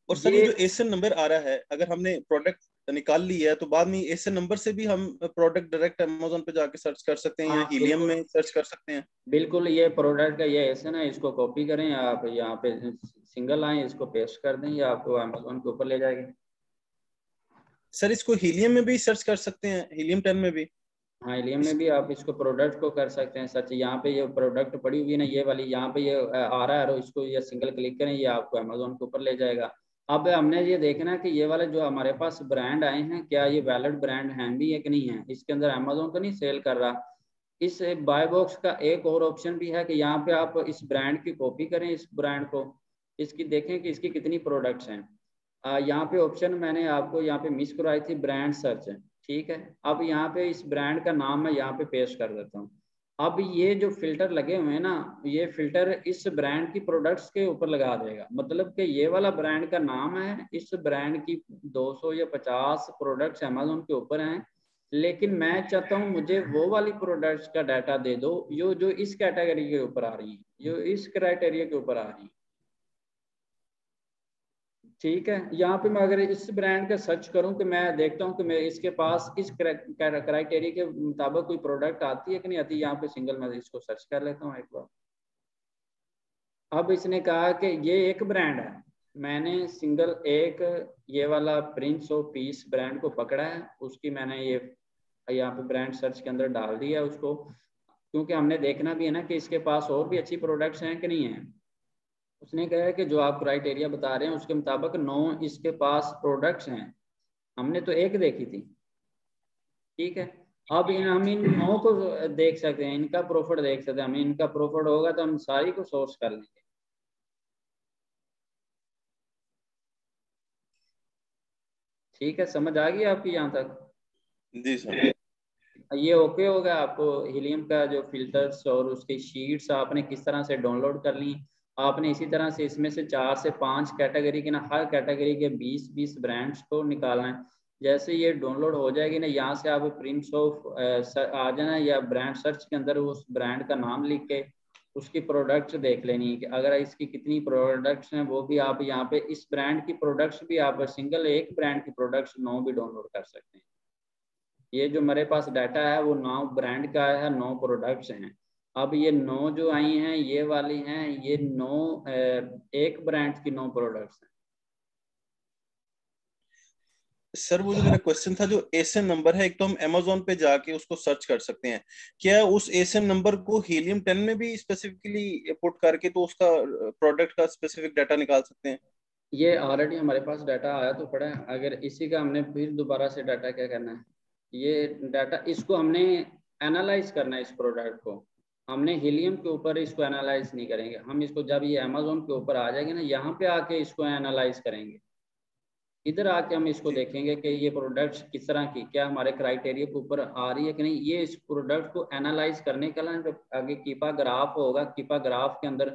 और सर ये जो एसएन नंबर आ रहा है, अगर हमने प्रोडक्ट निकाल ली है तो बाद में एसएन नंबर से भी हम प्रोडक्ट डायरेक्ट अमेज़न पे जाके सर्च कर सकते हैं या हीलियम में सर्च कर सकते हैं? बिल्कुल, ये प्रोडक्ट का ये एसएन है, इसको कॉपी करें आप, यहाँ पे सिंगल आए, इसको पेस्ट कर दें, या आपको अमेज़न के ऊपर ले जाएगी। सर इसको हीलियम में भी सर्च कर सकते हैं, हीलियम 10 में भी? हाँ, हीलियम में भी आप इसको प्रोडक्ट को कर सकते हैं सर्च। यहाँ पे ये प्रोडक्ट पड़ी हुई है ना, ये वाली यहाँ पे ये आ रहा है, इसको ये सिंगल क्लिक करें, ये आपको अमेज़न के ऊपर ले जाएगा। अब हमने ये देखना है कि ये वाले जो हमारे पास ब्रांड आए हैं, क्या ये वैलिड ब्रांड हैं भी है कि नहीं है, इसके अंदर अमेज़न तो नहीं सेल कर रहा। इस बाय बॉक्स का एक और ऑप्शन भी है कि यहाँ पे आप इस ब्रांड की कॉपी करें, इस ब्रांड को, इसकी देखें कि इसकी कितनी प्रोडक्ट्स हैं। यहाँ पे ऑप्शन मैंने आपको यहाँ पे मिस कराई थी, ब्रांड सर्च है, ठीक है। अब यहाँ पे इस ब्रांड का नाम मैं यहाँ पे पेस्ट कर देता हूँ। अब ये जो फिल्टर लगे हुए हैं ना, ये फिल्टर इस ब्रांड की प्रोडक्ट्स के ऊपर लगा देगा, मतलब कि ये वाला ब्रांड का नाम है, इस ब्रांड की 200 या 50 प्रोडक्ट्स अमेज़न के ऊपर हैं, लेकिन मैं चाहता हूँ मुझे वो वाली प्रोडक्ट्स का डाटा दे दो जो इस कैटेगरी के ऊपर आ रही है, जो इस क्राइटेरिया के ऊपर आ रही है, ठीक है। यहाँ पे मैं अगर इस ब्रांड का सर्च करूँ कि मैं देखता हूँ कि मैं इसके पास इस क्राइटेरिया के मुताबिक कोई प्रोडक्ट आती है कि नहीं आती, यहाँ पे सिंगल मैं इसको सर्च कर लेता हूँ एक बार। अब इसने कहा कि ये एक ब्रांड है, मैंने सिंगल एक ये वाला प्रिंस ऑफ पीस ब्रांड को पकड़ा है, उसकी मैंने ये यहाँ पे ब्रांड सर्च के अंदर डाल दिया उसको, क्योंकि हमने देखना भी है ना कि इसके पास और भी अच्छी प्रोडक्ट्स हैं कि नहीं है। उसने कहा है कि जो आप क्राइटेरिया बता रहे हैं उसके मुताबिक 9 इसके पास प्रोडक्ट्स हैं, हमने तो एक देखी थी, ठीक है। अब हम इन 9 को देख सकते हैं, इनका प्रॉफिट देख सकते हैं, हमें इनका प्रॉफिट होगा तो हम सारी को सोर्स कर लेंगे, ठीक है। समझ आ गई आपकी यहाँ तक? जी सर। ये ओके होगा आपको? हीलियम का जो फिल्टर्स और उसकी शीट्स आपने किस तरह से डाउनलोड कर ली, आपने इसी तरह से इसमें से 4 से 5 कैटेगरी के ना, हर कैटेगरी के 20-20 ब्रांड्स को निकालना है। जैसे ये डाउनलोड हो जाएगी ना, यहाँ से आप प्रिंट्स ऑफ आ जाना, या ब्रांड सर्च के अंदर उस ब्रांड का नाम लिख के उसकी प्रोडक्ट्स देख लेनी है कि अगर इसकी कितनी प्रोडक्ट्स हैं, वो भी आप यहाँ पे इस ब्रांड की प्रोडक्ट्स भी आप सिंगल एक ब्रांड की प्रोडक्ट्स 9 भी डाउनलोड कर सकते हैं। ये जो मेरे पास डाटा है वो 9 ब्रांड का है, 9 प्रोडक्ट्स हैं। अब ये 9 जो आई हैं ये वाली हैं, ये 9 एक ब्रांड की 9 प्रोडक्ट्स हैं। सर वो जो मेरा क्वेश्चन था, जो एसएन नंबर है, एक तो हम अमेज़न पे जाके उसको सर्च कर सकते हैं, क्या उस एसएन नंबर को हीलियम 10 में भी स्पेसिफिकली पुट करके तो उसका प्रोडक्ट का स्पेसिफिक डाटा निकाल सकते हैं? ये ऑलरेडी हमारे पास डाटा आया तो पड़ा है, अगर इसी का हमने फिर दोबारा से डाटा क्या करना है, ये डाटा इसको हमने एनालाइज करना है, इस प्रोडक्ट को हमने हीलियम के ऊपर इसको एनालाइज नहीं करेंगे, हम इसको जब ये अमेज़न के ऊपर आ जाएंगे ना, यहाँ पे आके इसको एनालाइज करेंगे, इधर आके हम इसको देखेंगे कि ये प्रोडक्ट्स किस तरह की, क्या हमारे क्राइटेरिया के ऊपर आ रही है कि नहीं। ये इस प्रोडक्ट को एनालाइज करने के लिए आगे कीपा ग्राफ होगा, कीपा ग्राफ के अंदर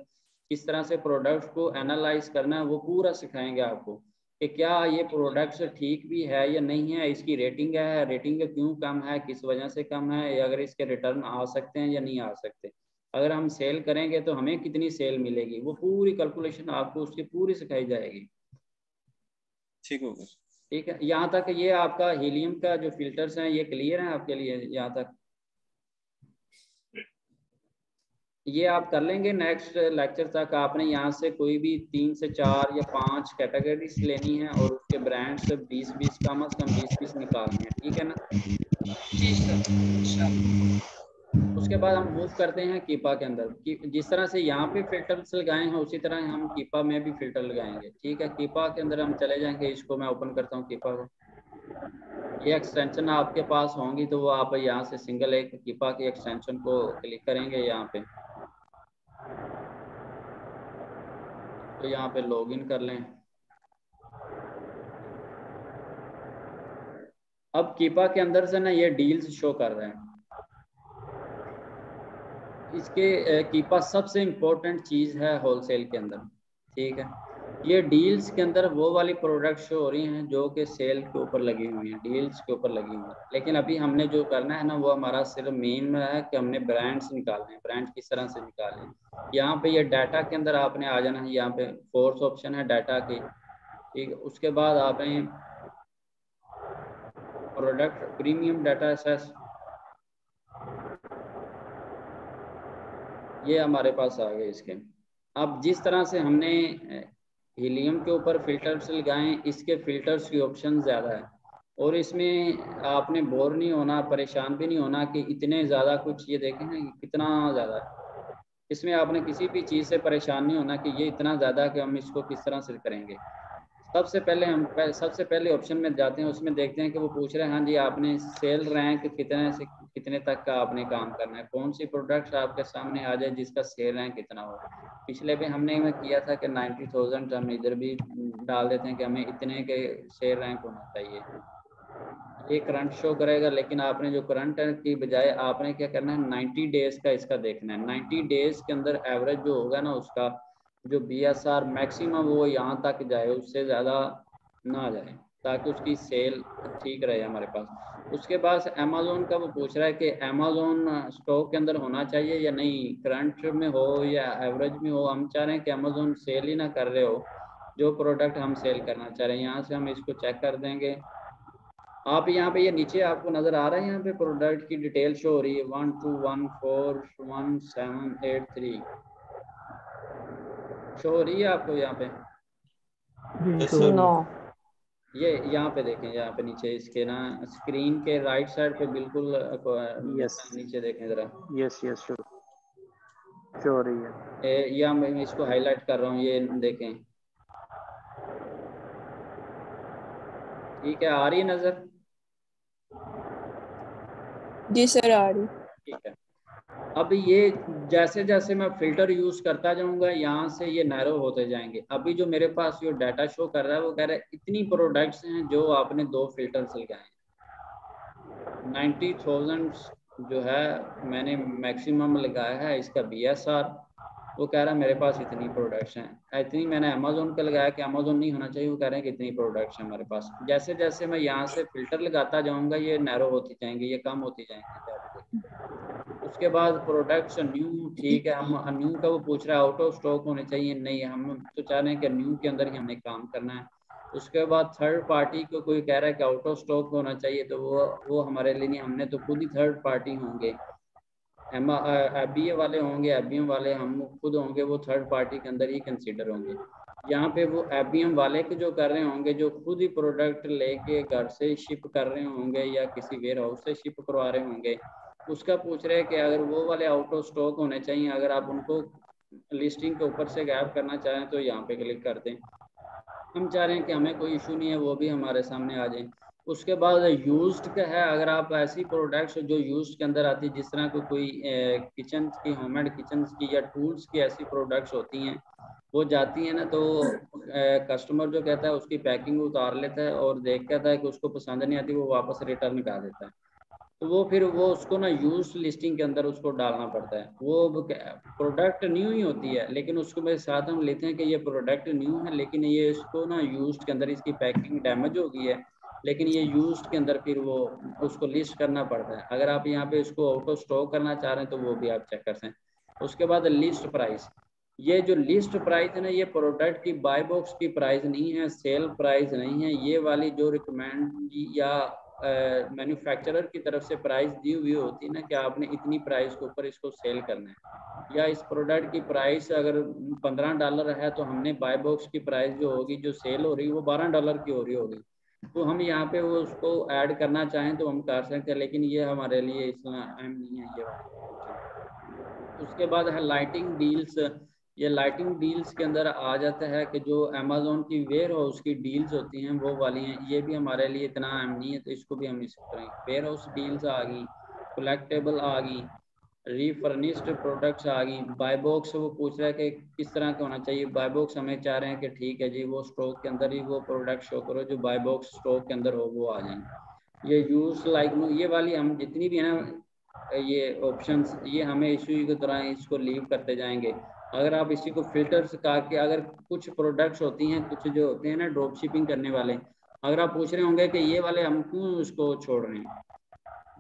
किस तरह से प्रोडक्ट को एनालाइज करना है वो पूरा सिखाएंगे आपको। कि क्या ये प्रोडक्ट्स ठीक भी है या नहीं है, इसकी रेटिंग है, रेटिंग क्यों कम है, किस वजह से कम है, अगर इसके रिटर्न आ सकते हैं या नहीं आ सकते, अगर हम सेल करेंगे तो हमें कितनी सेल मिलेगी, वो पूरी कैलकुलेशन आपको उसकी पूरी सिखाई जाएगी। ठीक होगा। ठीक है, यहाँ तक ये आपका हीलियम का जो फिल्टर्स हैं ये क्लियर है आपके लिए यहाँ तक? ये आप कर लेंगे नेक्स्ट लेक्चर तक। आपने यहाँ से कोई भी 3 से 4 या 5 कैटेगरीज लेनी है और उसके ब्रांड्स 20-20 कम से कम 20-20 निकालने हैं, ठीक है ना? जी सर। उसके बाद हम मूव करते हैं कीपा के अंदर कि जिस तरह से यहाँ पे फिल्टर्स लगाए हैं उसी तरह हम कीपा में भी फिल्टर लगाएंगे। ठीक है, कीपा के अंदर हम चले जाएंगे, इसको मैं ओपन करता हूँ कीपा को। ये एक्सटेंशन आपके पास होंगी तो वो आप यहाँ से सिंगल एक कीपा की एक्सटेंशन को क्लिक करेंगे यहाँ पे, तो यहाँ पे लॉगिन कर लें। अब कीपा के अंदर से ना ये डील्स शो कर रहे हैं। इसके कीपा सबसे इम्पोर्टेंट चीज़ है होलसेल के अंदर। ठीक है, ये डील्स के अंदर वो वाली प्रोडक्ट शो हो रही हैं जो कि सेल के ऊपर लगी हुई हैं, डील्स के ऊपर लगी हुई हैं। लेकिन अभी हमने जो करना है ना वो हमारा सिर्फ मेन में है कि हमने ब्रांड्स निकालने हैं। ब्रांड किस तरह से निकालें, यहाँ पे ये डाटा के अंदर आपने आ जाना है। यहाँ पे फोर्थ ऑप्शन है डाटा की। ठीक है, उसके बाद आपने प्रोडक्ट प्रीमियम डाटा एसेस, ये हमारे पास आ गए इसके। अब जिस तरह से हमने हीलियम के ऊपर फिल्टर्स लगाएं, इसके फिल्टर्स की ऑप्शन ज़्यादा है और इसमें आपने बोर नहीं होना, परेशान भी नहीं होना कि इतने ज़्यादा कुछ, ये देखें ना कितना ज़्यादा है। इसमें आपने किसी भी चीज़ से परेशान नहीं होना कि ये इतना ज़्यादा कि हम इसको किस तरह से करेंगे। सबसे पहले ऑप्शन में जाते हैं, उसमें देखते हैं कि वो पूछ रहे हैं हाँ जी आपने सेल रैंक कितने से कितने तक का आपने काम करना है, कौन सी प्रोडक्ट्स आपके सामने आ जाए जिसका सेल रैंक कितना हो। पिछले भी हमने किया था कि 90,000, हम इधर भी डाल देते हैं कि हमें इतने के सेल रैंक होना चाहिए। ये करंट शो करेगा, लेकिन आपने जो करंट की बजाय आपने क्या करना है 90 डेज का इसका देखना है। 90 डेज के अंदर एवरेज जो होगा ना उसका जो BSR मैक्सिमम वो यहाँ तक जाए, उससे ज़्यादा ना जाए, ताकि उसकी सेल ठीक रहे हमारे पास। उसके बाद अमेज़ोन का वो पूछ रहा है कि अमेज़ोन स्टॉक के अंदर होना चाहिए या नहीं, करंट में हो या एवरेज में हो। हम चाह रहे हैं कि अमेज़ोन सेल ही ना कर रहे हो जो प्रोडक्ट हम सेल करना चाह रहे हैं। यहाँ से हम इसको चेक कर देंगे। आप यहाँ पे ये नीचे आपको नजर आ रहा है, यहाँ पे प्रोडक्ट की डिटेल शो हो रही है 12141783 शो हो रही है आपको यहाँ पे? नो, ये यहाँ पे देखें, यहाँ पे नीचे इसके ना स्क्रीन के राइट साइड पे बिल्कुल नीचे देखें जरा। यस शो हो रही है। या मैं इसको हाईलाइट कर रहा हूँ, ये देखें। ठीक है, आ रही है नजर? जी सर आ रही। ठीक है, अब ये जैसे जैसे मैं फिल्टर यूज करता जाऊंगा यहाँ से ये नैरो होते जाएंगे। अभी जो मेरे पास जो डाटा शो कर रहा है वो कह रहा है इतनी प्रोडक्ट्स हैं जो आपने 2 फिल्टर्स लगाए। 90,000 जो है मैंने मैक्सिमम लगाया है इसका BSR, वो कह रहा है मेरे पास इतनी प्रोडक्ट्स हैं। इतनी मैंने अमेज़ोन का लगाया कि अमेज़ोन नहीं होना चाहिए, वो कह रहे हैं कि इतनी प्रोडक्ट्स हैं हमारे पास। जैसे जैसे मैं यहाँ से फिल्टर लगाता जाऊँगा ये नैरो होती जाएंगी, ये कम होती जाएंगी। उसके बाद प्रोडक्ट्स न्यू, ठीक है, हम न्यू का वो पूछ रहा है आउट ऑफ स्टॉक होने चाहिए, नहीं हम तो चाह रहे हैं कि न्यू के अंदर ही हमें काम करना है। उसके बाद थर्ड पार्टी को कोई कह रहा है कि आउट ऑफ स्टॉक होना चाहिए, तो वो हमारे लिए नहीं, हमने तो खुद ही थर्ड पार्टी होंगे, FBA वाले होंगे, FBM वाले हम खुद होंगे, वो थर्ड पार्टी के अंदर ही कंसीडर होंगे। यहाँ पे वो FBM वाले के जो कर रहे होंगे जो खुद ही प्रोडक्ट लेके घर से शिप कर रहे होंगे या किसी वेयर हाउस से शिप करवा रहे होंगे, उसका पूछ रहे हैं कि अगर वो वाले आउट ऑफ स्टॉक होने चाहिए, अगर आप उनको लिस्टिंग के ऊपर से गैप करना चाहें तो यहाँ पे क्लिक कर दें। हम चाह रहे हैं कि हमें कोई इशू नहीं है, वो भी हमारे सामने आ जाए। उसके बाद यूज्ड का है, अगर आप ऐसी प्रोडक्ट्स जो यूज्ड के अंदर आती है, जिस तरह कोई किचन की, होममेड किचन की या टूल्स की ऐसी प्रोडक्ट्स होती हैं वो जाती है ना, तो कस्टमर जो कहता है उसकी पैकिंग उतार लेता है और देख कहता है कि उसको पसंद नहीं आती, वो वापस रिटर्न कर देता है। तो वो फिर वो उसको ना यूज लिस्टिंग के अंदर उसको डालना पड़ता है। वो प्रोडक्ट न्यू ही होती है, लेकिन उसको मेरे साथ हम लेते हैं कि ये प्रोडक्ट न्यू है, लेकिन ये इसको ना यूज के अंदर इसकी पैकिंग डैमेज हो गई है, लेकिन ये यूज के अंदर फिर वो उसको लिस्ट करना पड़ता है। अगर आप यहाँ पे इसको ऑटो स्टॉक करना चाह रहे हैं तो वो भी आप चेक कर सकते हैं। उसके बाद लिस्ट प्राइस, ये जो लिस्ट प्राइस है ना, ये प्रोडक्ट की बाय बॉक्स की प्राइस नहीं है, सेल प्राइस नहीं है, ये वाली जो रिकमेंड या मैन्युफैक्चरर की तरफ से प्राइस दी हुई होती है ना कि आपने इतनी प्राइस के ऊपर इसको सेल करना है, या इस प्रोडक्ट की प्राइस अगर $15 है तो हमने बाय बॉक्स की प्राइस जो होगी, जो सेल हो रही है वो $12 की हो रही होगी। तो हम यहाँ पे वो उसको ऐड करना चाहें तो हम कर सकते हैं, लेकिन ये हमारे लिए इतना अहम नहीं है ये वाला। उसके बाद है लाइटिंग डील्स। ये लाइटिंग डील्स के अंदर आ जाता है कि जो अमेजोन की वेयर हाउस की डील्स होती हैं वो वाली हैं, ये भी हमारे लिए इतना अहम नहीं है, तो इसको भी हम इस करेंगे। वेयर हाउस डील्स आ गई, कलेक्टेबल आ गई, रीफर्निश्ड प्रोडक्ट्स आ गई। बाय बॉक्स वो पूछ रहा है कि किस तरह का होना चाहिए। बाय बॉक्स हमें चाह रहे हैं कि ठीक है जी, वो स्टॉक के अंदर ही वो प्रोडक्ट शो करो जो बाय बॉक्स स्टॉक के अंदर हो, वो आ जाएंगे। ये यूज लाइक नो, ये वाली हम जितनी भी है ना ये ऑप्शंस, ये हमें इशू की तरह इसको लीव करते जाएंगे। अगर आप इसी को फिल्टर्स करके, अगर कुछ प्रोडक्ट्स होती हैं, कुछ जो होते हैं ना ड्रॉप शिपिंग करने वाले, अगर आप पूछ रहे होंगे कि ये वाले हम क्यों उसको छोड़ रहे हैं,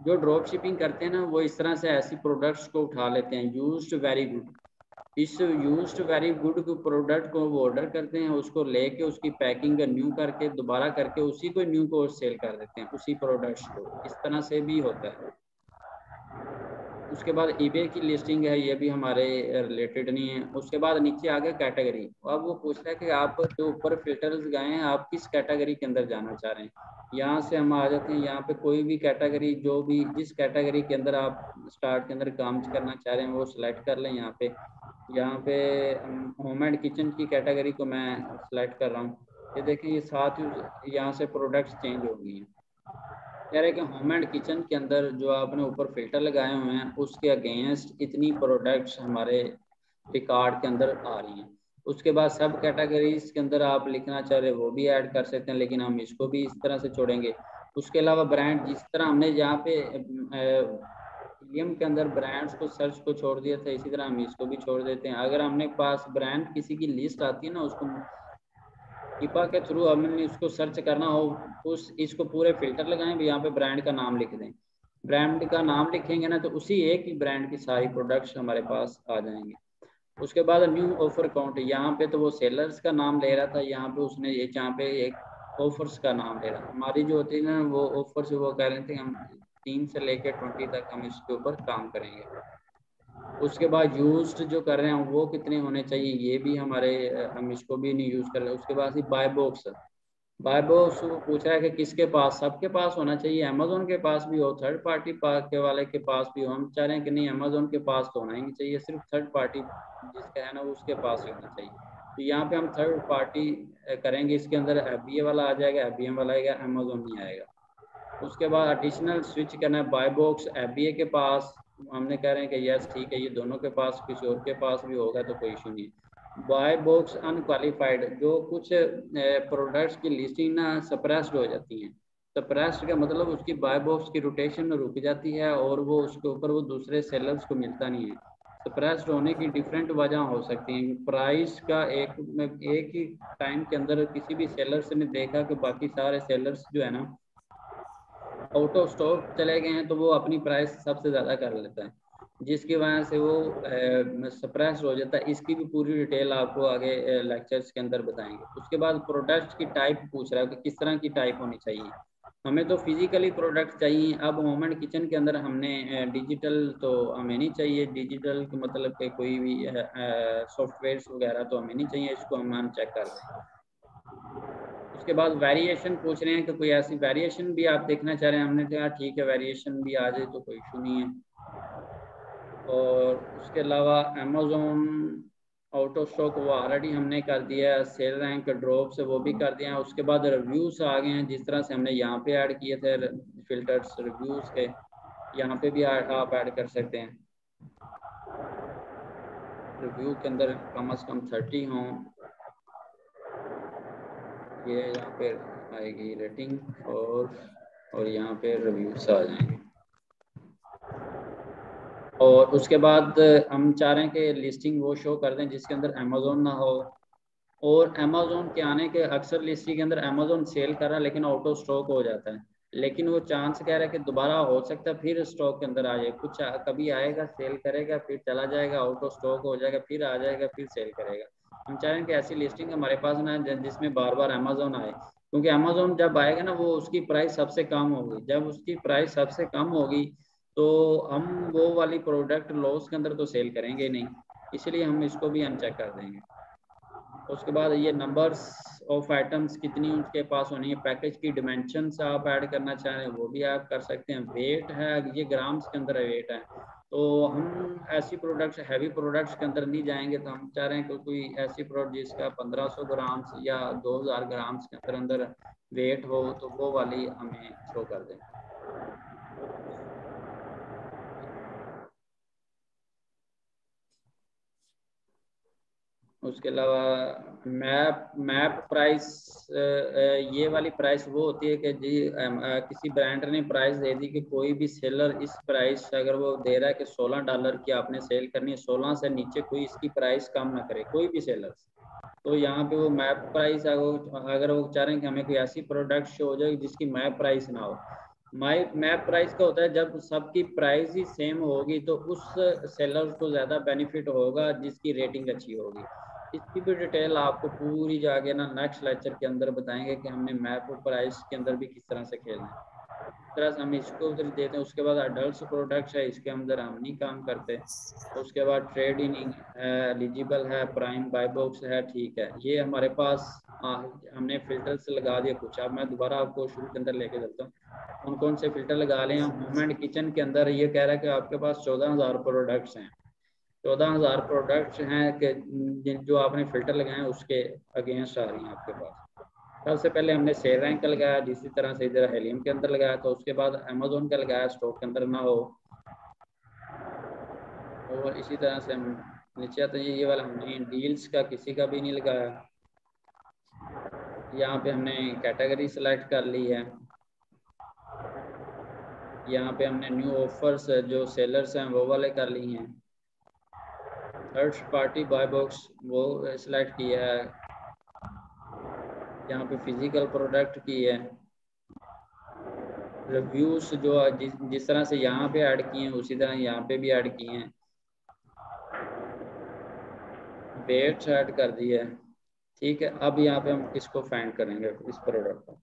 जो ड्रॉप शिपिंग करते हैं ना वो इस तरह से ऐसी प्रोडक्ट्स को उठा लेते हैं, यूज्ड वेरी गुड, इस यूज्ड वेरी गुड प्रोडक्ट को वो ऑर्डर करते हैं, उसको लेके उसकी पैकिंग न्यू करके दोबारा करके उसी को न्यू को सेल कर देते हैं, उसी प्रोडक्ट्स को। इस तरह से भी होता है। उसके बाद ईबे की लिस्टिंग है, ये भी हमारे रिलेटेड नहीं है। उसके बाद नीचे आ गया कैटेगरी। अब वो पूछ रहा है कि आप जो ऊपर फिल्टर्स गए हैं आप किस कैटेगरी के अंदर जाना चाह रहे हैं। यहाँ से हम आ जाते हैं, यहाँ पे कोई भी कैटेगरी, जो भी जिस कैटेगरी के अंदर आप स्टार्ट के अंदर काम करना चाह रहे हैं वो सिलेक्ट कर लें। यहाँ पे होम एंड किचन की कैटेगरी को मैं सिलेक्ट कर रहा हूँ। ये देखें, ये साथ यहाँ से प्रोडक्ट्स चेंज हो गई हैं। कह रहे कि होम एंड किचन के अंदर जो आपने ऊपर फिल्टर लगाए हुए हैं उसके अगेंस्ट इतनी प्रोडक्ट्स हमारे रिकॉर्ड के अंदर आ रही हैं। उसके बाद सब कैटेगरीज के अंदर आप लिखना चाह रहे वो भी ऐड कर सकते हैं, लेकिन हम इसको भी इस तरह से छोड़ेंगे। उसके अलावा ब्रांड, जिस तरह हमने यहाँ पे हीलियम के अंदर ब्रांड्स को सर्च को छोड़ दिया था, इसी तरह हम इसको भी छोड़ देते हैं। अगर हमने पास ब्रांड किसी की लिस्ट आती है ना, उसको कीपा के थ्रू हमने उसको सर्च करना हो, उस इसको पूरे फिल्टर लगाएं, यहाँ पे ब्रांड का नाम लिख दें। ब्रांड का नाम लिखेंगे ना तो उसी एक ही ब्रांड की सारी प्रोडक्ट्स हमारे पास आ जाएंगे। उसके बाद न्यू ऑफर काउंट, यहाँ पे तो वो सेलर्स का नाम ले रहा था, यहाँ पे उसने ये यहाँ पे एक ऑफर्स का नाम ले रहा। हमारी जो होती है ना वो ऑफर्स, वो कह रहे थे हम 3 से लेकर 20 तक हम इसके ऊपर काम करेंगे। उसके बाद यूज्ड जो कर रहे हैं वो कितने होने चाहिए, ये भी हमारे, हम इसको भी नहीं यूज कर रहे। उसके बाद बाय बॉक्स, बाय बॉक्स वो पूछ रहा है कि किसके पास, सबके पास होना चाहिए, अमेजोन के पास भी हो, थर्ड पार्टी के वाले के पास भी हो। हम चाह रहे हैं कि नहीं, अमेजोन के पास तो होना ही नहीं चाहिए, सिर्फ थर्ड पार्टी जिसका है ना उसके पास ही होना चाहिए। तो यहाँ पे हम थर्ड पार्टी करेंगे, इसके अंदर FBA वाला आ जाएगा, FBM वाला आएगा, अमेजोन नहीं आएगा। उसके बाद एडिशनल स्विच करना है, बाय बॉक्स FBA के पास हमने कह रहे हैं कि यस ठीक है, ये दोनों के पास, किसी और के पास भी होगा तो कोई इशू नहीं। बाय बॉक्स अनक्वालिफाइड, जो कुछ प्रोडक्ट्स की लिस्टिंग ना सप्रेस्ड हो जाती हैं। सप्रेस्ड का मतलब उसकी बाय बॉक्स की रोटेशन रुक जाती है और वो उसके ऊपर वो दूसरे सेलर्स को मिलता नहीं है। सप्रेस्ड होने की डिफरेंट वजह हो सकती हैं। प्राइस का एक ही टाइम के अंदर किसी भी सेलर्स ने देखा कि बाकी सारे सेलर्स जो है ना आउट ऑफ स्टॉक चले गए हैं, तो वो अपनी प्राइस सबसे ज़्यादा कर लेता है, जिसकी वजह से वो सप्रेस हो जाता है। इसकी भी पूरी डिटेल आपको आगे लेक्चर्स के अंदर बताएंगे। उसके बाद प्रोडक्ट्स की टाइप पूछ रहा है कि किस तरह की टाइप होनी चाहिए। हमें तो फिजिकली प्रोडक्ट चाहिए। अब होम एंड किचन के अंदर हमने डिजिटल तो हमें नहीं चाहिए, डिजिटल के मतलब के कोई भी सॉफ्टवेयर वगैरह तो हमें नहीं चाहिए, इसको हम चेक कर दें। उसके बाद वेरिएशन पूछ रहे हैं कि कोई ऐसी वेरिएशन भी आप देखना चाह रहे हैं, हमने कहा ठीक है वेरिएशन भी आ जाए तो कोई इशू नहीं है। और उसके अलावा अमेजोन आउट ऑफ स्टॉक वो ऑलरेडी हमने कर दिया है, सेल रैंक ड्रॉप से वो भी कर दिया है। उसके बाद रिव्यूज आ गए हैं, जिस तरह से हमने यहाँ पे ऐड किए थे फिल्टर्स रिव्यूज के, यहाँ पे भी आप ऐड कर सकते हैं। रिव्यू के अंदर कम से कम 30 हों, ये यहाँ पे आएगी रेटिंग और यहाँ पे रिव्यूज आ जाएंगे। और उसके बाद हम चाह रहे हैं कि लिस्टिंग वो शो कर दें जिसके अंदर अमेजोन ना हो, और अमेजोन के आने के अक्सर लिस्टिंग के अंदर अमेजोन सेल कर रहा है लेकिन आउट ऑफ स्टॉक हो जाता है, लेकिन वो चांस कह रहा है कि दोबारा हो सकता है फिर स्टॉक के अंदर आ जाए, कुछ कभी आएगा सेल करेगा फिर चला जाएगा, आउट ऑफ स्टॉक हो जाएगा फिर आ जाएगा फिर सेल करेगा। हम चाह रहे हैं कि ऐसी लिस्टिंग हमारे पास ना जिसमें बार बार अमेजोन आए, क्योंकि अमेजोन जब आएगा ना वो उसकी प्राइस सबसे कम होगी, जब उसकी प्राइस सबसे कम होगी तो हम वो वाली प्रोडक्ट लॉस के अंदर तो सेल करेंगे नहीं, इसलिए हम इसको भी अनचेक कर देंगे। उसके बाद ये नंबर्स ऑफ आइटम्स कितनी उनके पास होनी है, पैकेज की डिमेंशंस आप ऐड करना चाह रहे हैं वो भी आप कर सकते हैं, वेट है ये ग्राम्स के अंदर वेट है, तो हम ऐसी प्रोडक्ट्स हैवी प्रोडक्ट्स के अंदर नहीं जाएंगे, तो हम चाह रहे हैं कि कोई ऐसी प्रोडक्ट जिसका 1500 ग्राम्स या 2000 ग्राम्स के अंदर वेट हो तो वो वाली हमें शो कर दें। उसके अलावा मैप प्राइस, ये वाली प्राइस वो होती है कि जी किसी ब्रांड ने प्राइस दे दी कि कोई भी सेलर इस प्राइस अगर वो दे रहा है कि $16 की आपने सेल करनी है, 16 से नीचे कोई इसकी प्राइस कम ना करे कोई भी सेलर, तो यहाँ पे वो मैप प्राइस अगर वो चाह रहे हैं कि हमें कोई ऐसी प्रोडक्ट शो हो जाए जिसकी मैप प्राइस ना हो, मैप प्राइस का होता है जब सबकी प्राइस ही सेम होगी तो उस सेलर को ज़्यादा बेनिफिट होगा जिसकी रेटिंग अच्छी होगी। इसकी भी डिटेल आपको पूरी जाके ना नेक्स्ट लेक्चर के अंदर बताएंगे कि हमने मैप और प्राइस के अंदर भी किस तरह से खेलना है, इस तरह से हम इसको उधर देते हैं। उसके बाद अडल्ट प्रोडक्ट्स है, इसके अंदर हम नहीं काम करते। उसके बाद ट्रेड इन है, एलिजिबल है, प्राइम बाय बॉक्स है, ठीक है, ये हमारे पास हमने फिल्टर्स लगा दिए कुछ। अब मैं दोबारा आपको शुरू के अंदर लेके चलता हूँ कौन कौन से फिल्टर लगा लें हम। होम एंड किचन के अंदर ये कह रहा है कि आपके पास 14,000 प्रोडक्ट्स हैं, 14,000 प्रोडक्ट्स हैं कि जो आपने फिल्टर लगाए हैं उसके अगेंस्ट आ रही हैं आपके पास। सबसे पहले हमने सेल रैंक का लगाया, जिसी तरह से इधर हेलियम के अंदर लगाया था, उसके बाद अमेजोन का लगाया स्टॉक के अंदर ना हो, और इसी तरह से हम नीचे आते हैं ये वाला हमने डील्स का किसी का भी नहीं लगाया। यहाँ पे हमने कैटेगरी सेलेक्ट कर ली है, यहाँ पे हमने न्यू ऑफर्स जो सेलर्स हैं वो वाले कर ली हैं, थर्ड पार्टी बाय बॉक्स वो सिलेक्ट किया है, यहाँ पे फिजिकल प्रोडक्ट की है, रिव्यूज जो जिस तरह से यहाँ पे ऐड किए हैं उसी तरह यहाँ पे भी ऐड किए हैं, वेट ऐड कर दिया है, ठीक है। अब यहाँ पे हम किसको फाइंड करेंगे इस प्रोडक्ट को,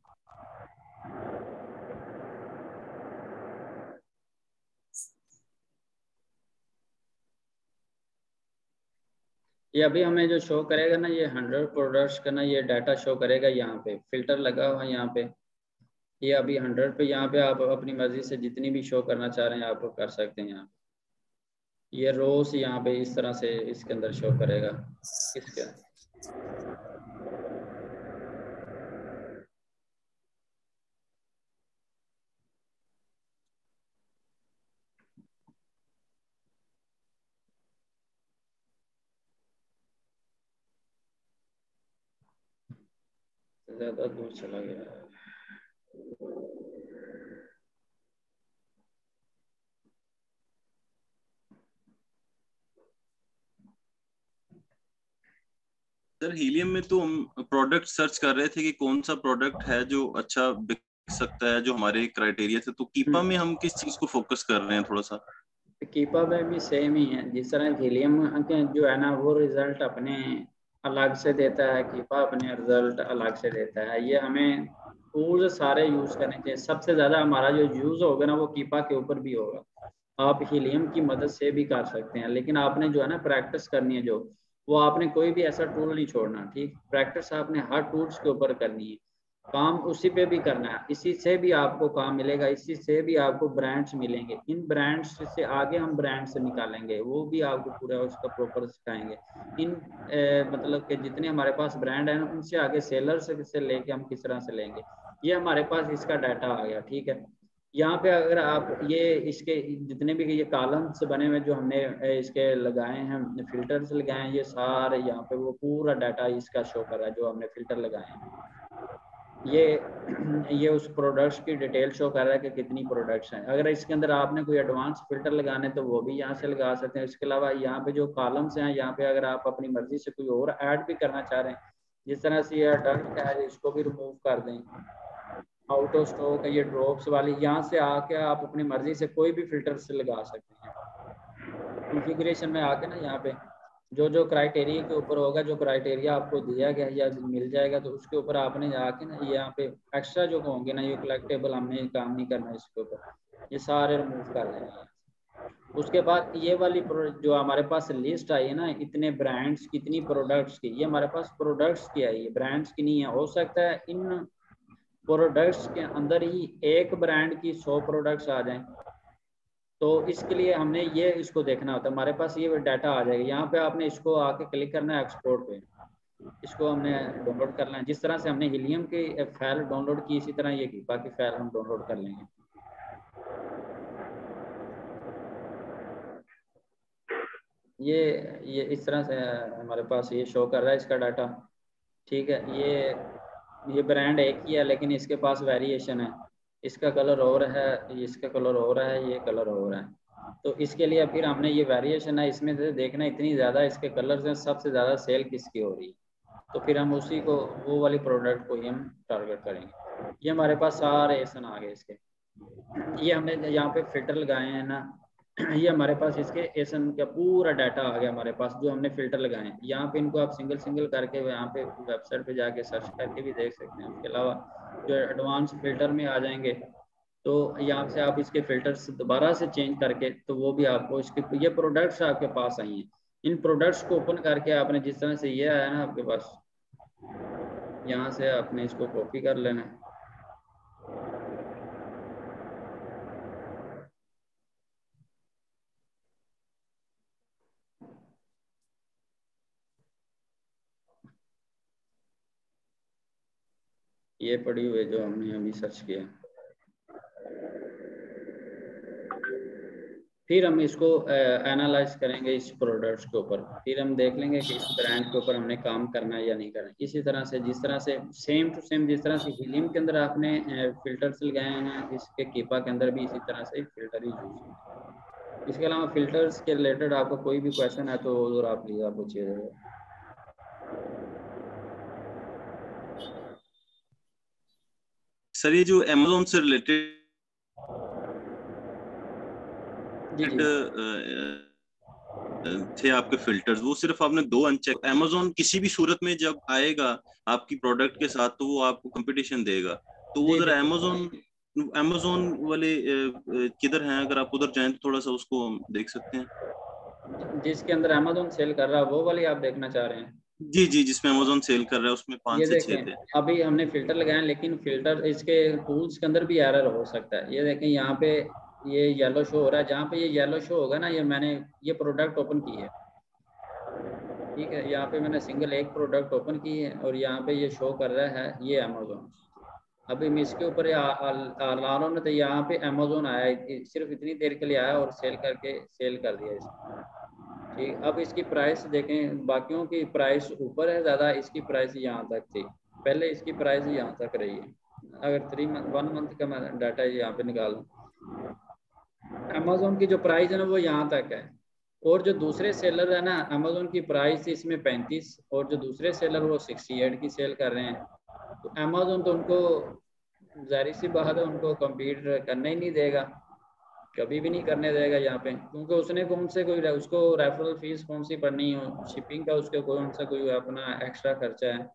ये अभी हमें जो शो करेगा ना ये 100 प्रोडक्ट्स का ना ये डाटा शो करेगा, यहाँ पे फिल्टर लगा हुआ है यहाँ पे, ये अभी 100 पे, यहाँ पे आप अपनी मर्जी से जितनी भी शो करना चाह रहे हैं आप कर सकते हैं। यहाँ ये रोज यहाँ पे इस तरह से इसके अंदर शो करेगा इसके, ज्यादा दूर चला गया। सर हीलियम में तो हम प्रोडक्ट सर्च कर रहे थे कि कौन सा प्रोडक्ट है जो अच्छा बिक सकता है जो हमारे क्राइटेरिया थे, तो कीपा में हम किस चीज को फोकस कर रहे हैं थोड़ा सा? कीपा में भी सेम ही है, जिस तरह हीलियम जो है ना वो रिजल्ट अपने अलग से देता है, कीपा अपने रिजल्ट अलग से देता है। ये हमें टूल्स सारे यूज करने चाहिए, सबसे ज्यादा हमारा जो यूज होगा ना वो कीपा के ऊपर भी होगा। आप हीलियम की मदद से भी कर सकते हैं, लेकिन आपने जो है ना प्रैक्टिस करनी है, जो वो आपने कोई भी ऐसा टूल नहीं छोड़ना, ठीक। प्रैक्टिस आपने हर टूल्स के ऊपर करनी है, काम उसी पे भी करना है, इसी से भी आपको काम मिलेगा, इसी से भी आपको ब्रांड्स मिलेंगे, इन ब्रांड्स से आगे हम ब्रांड्स निकालेंगे, वो भी आपको पूरा उसका प्रॉपर सिखाएंगे। इन मतलब कि जितने हमारे पास ब्रांड हैं उनसे आगे सेलर्स से लेके हम किस तरह से लेंगे, ये हमारे पास इसका डाटा आ गया, ठीक है। यहाँ पे अगर आप ये इसके जितने भी ये कॉलम्स बने हुए जो हमने इसके लगाए हैं, फिल्टर्स लगाए हैं, ये सारे यहाँ पे वो पूरा डाटा इसका शो कर रहा है जो हमने फिल्टर लगाए हैं। ये उस प्रोडक्ट्स की डिटेल शो कर रहा है कि कितनी प्रोडक्ट्स हैं। अगर इसके अंदर आपने कोई एडवांस फिल्टर लगाने तो वो भी यहाँ से लगा सकते हैं। इसके अलावा यहाँ पे जो कॉलम्स हैं, यहाँ पे अगर आप अपनी मर्जी से कोई और ऐड भी करना चाह रहे हैं, जिस तरह से ये अडल्ट है, इसको भी रिमूव कर दें। आउट ऑफ स्टॉक है ये ड्रॉप्स वाली, यहाँ से आके आप अपनी मर्जी से कोई भी फिल्टर से लगा सकते हैं। कॉन्फ़िगरेशन में आके ना यहाँ पे जो जो क्राइटेरिया के ऊपर होगा, जो क्राइटेरिया आपको दिया गया या मिल जाएगा, तो उसके ऊपर आपने जाके ना यहाँ पे एक्स्ट्रा जो होंगे ना, ये कलेक्टेबल हमने काम नहीं करना इसके ऊपर, ये सारे रिमूव कर देंगे। उसके बाद ये वाली जो हमारे पास लिस्ट आई है ना, इतने ब्रांड्स कितनी प्रोडक्ट्स की, ये हमारे पास प्रोडक्ट्स की आई है, ब्रांड्स की नहीं है। हो सकता है इन प्रोडक्ट्स के अंदर ही एक ब्रांड की 100 प्रोडक्ट्स आ जाएं, तो इसके लिए हमने ये इसको देखना होता है। हमारे पास ये डाटा आ जाएगा, यहाँ पे आपने इसको आके क्लिक करना है एक्सपोर्ट पे, इसको हमने डाउनलोड करना है। जिस तरह से हमने हीलियम की फाइल डाउनलोड की, इसी तरह ये की बाकी फाइल हम डाउनलोड कर लेंगे। ये इस तरह से हमारे पास ये शो कर रहा है इसका डाटा, ठीक है। ये ब्रांड एक ही है लेकिन इसके पास वेरिएशन है, इसका कलर और है, इसका कलर और है, ये कलर और है। तो इसके लिए फिर हमने ये वेरिएशन है इसमें से देखना, इतनी ज़्यादा इसके कलर्स हैं, सबसे ज़्यादा सेल किसकी हो रही है, तो फिर हम उसी को, वो वाली प्रोडक्ट को ही हम टारगेट करेंगे। ये हमारे पास सारे एसन आ गए इसके। ये हमने यहाँ पे फिल्टर लगाए हैं ना, ये हमारे पास इसके एसन का पूरा डाटा आ गया हमारे पास, जो हमने फिल्टर लगाए हैं। यहाँ पे इनको आप सिंगल सिंगल करके यहाँ पे वेबसाइट पे जाके सर्च करके भी देख सकते हैं। उसके अलावा जो एडवांस फिल्टर में आ जाएंगे, तो यहाँ से आप इसके फिल्टर्स दोबारा से चेंज करके, तो वो भी आपको इसके ये प्रोडक्ट्स आपके पास आई हैं। इन प्रोडक्ट्स को ओपन करके आपने जिस तरह से ये आया ना आपके पास, यहाँ से आपने इसको कॉपी कर लेना है। ये पड़ी हुई जो हमने अभी सर्च किया, फिर हम इसको एनालाइज करेंगे इस प्रोडक्ट्स के ऊपर, फिर हम देख लेंगे कि इस ब्रांड के ऊपर हमने काम करना है या नहीं करना। इसी तरह से जिस तरह से सेम टू सेम, जिस तरह से हीलियम के अंदर आपने फिल्टर्स लगाए हैं, इसके कीपा के अंदर भी इसी तरह से फिल्टर ही यूज होंगे। इसके अलावा फिल्टर्स के रिलेटेड आपका कोई भी क्वेश्चन है तो उधर आप प्लीज आप पूछिए। सर ये जो अमेज़न से रिलेटेड थे आपके फिल्टर्स, वो सिर्फ आपने 2 अनचेक, अमेज़न किसी भी सूरत में जब आएगा आपकी प्रोडक्ट के साथ तो वो आपको कंपटीशन देगा, तो वो जरा अमेज़न वाले किधर हैं, अगर आप उधर जाएं तो थोड़ा सा उसको देख सकते हैं। जिसके अंदर अमेज़न सेल कर रहा है वो वाली आप देखना चाह रहे हैं? जी जी, जिसमें अमेज़न सेल कर रहा है उसमें 5 से 6 थे। अभी हमने फिल्टर लगाए, लेकिन फिल्टर इसके टूल्स के अंदर भी एरर हो सकता है। ये देखें यहाँ पे ये येलो शो हो रहा है, जहाँ पे ये येलो शो होगा ना, ये मैंने ये प्रोडक्ट ओपन की है, ठीक है। यहाँ पे मैंने सिंगल एक प्रोडक्ट ओपन की है और यहाँ पे ये शो कर रहा है ये अमेज़न। अभी मैं इसके ऊपर ला रहा हूँ तो यहाँ पे अमेज़न आया, सिर्फ इतनी देर के लिए आया और सेल कर दिया इसने, ठीक। अब इसकी प्राइस देखें, बाकियों की प्राइस ऊपर है ज़्यादा, इसकी प्राइस यहाँ तक थी, पहले इसकी प्राइस यहाँ तक रही है। अगर 1 मंथ का मैं डाटा यहाँ पे निकाल दूँ, अमेज़न की जो प्राइस है ना वो यहाँ तक है, और जो दूसरे सेलर है ना, अमेज़न की प्राइस इसमें 35 और जो दूसरे सेलर वो 68 की सेल कर रहे हैं। तो अमेज़न तो उनको जाहिर सी बात है उनको कम्पीट करने ही नहीं देगा, कभी भी नहीं करने देगा यहाँ पे, क्योंकि उसने कौन से कोई उसको रेफरल फीस कौन सी भरनी हो, शिपिंग का उसके कौन सा कोई अपना एक्स्ट्रा खर्चा है,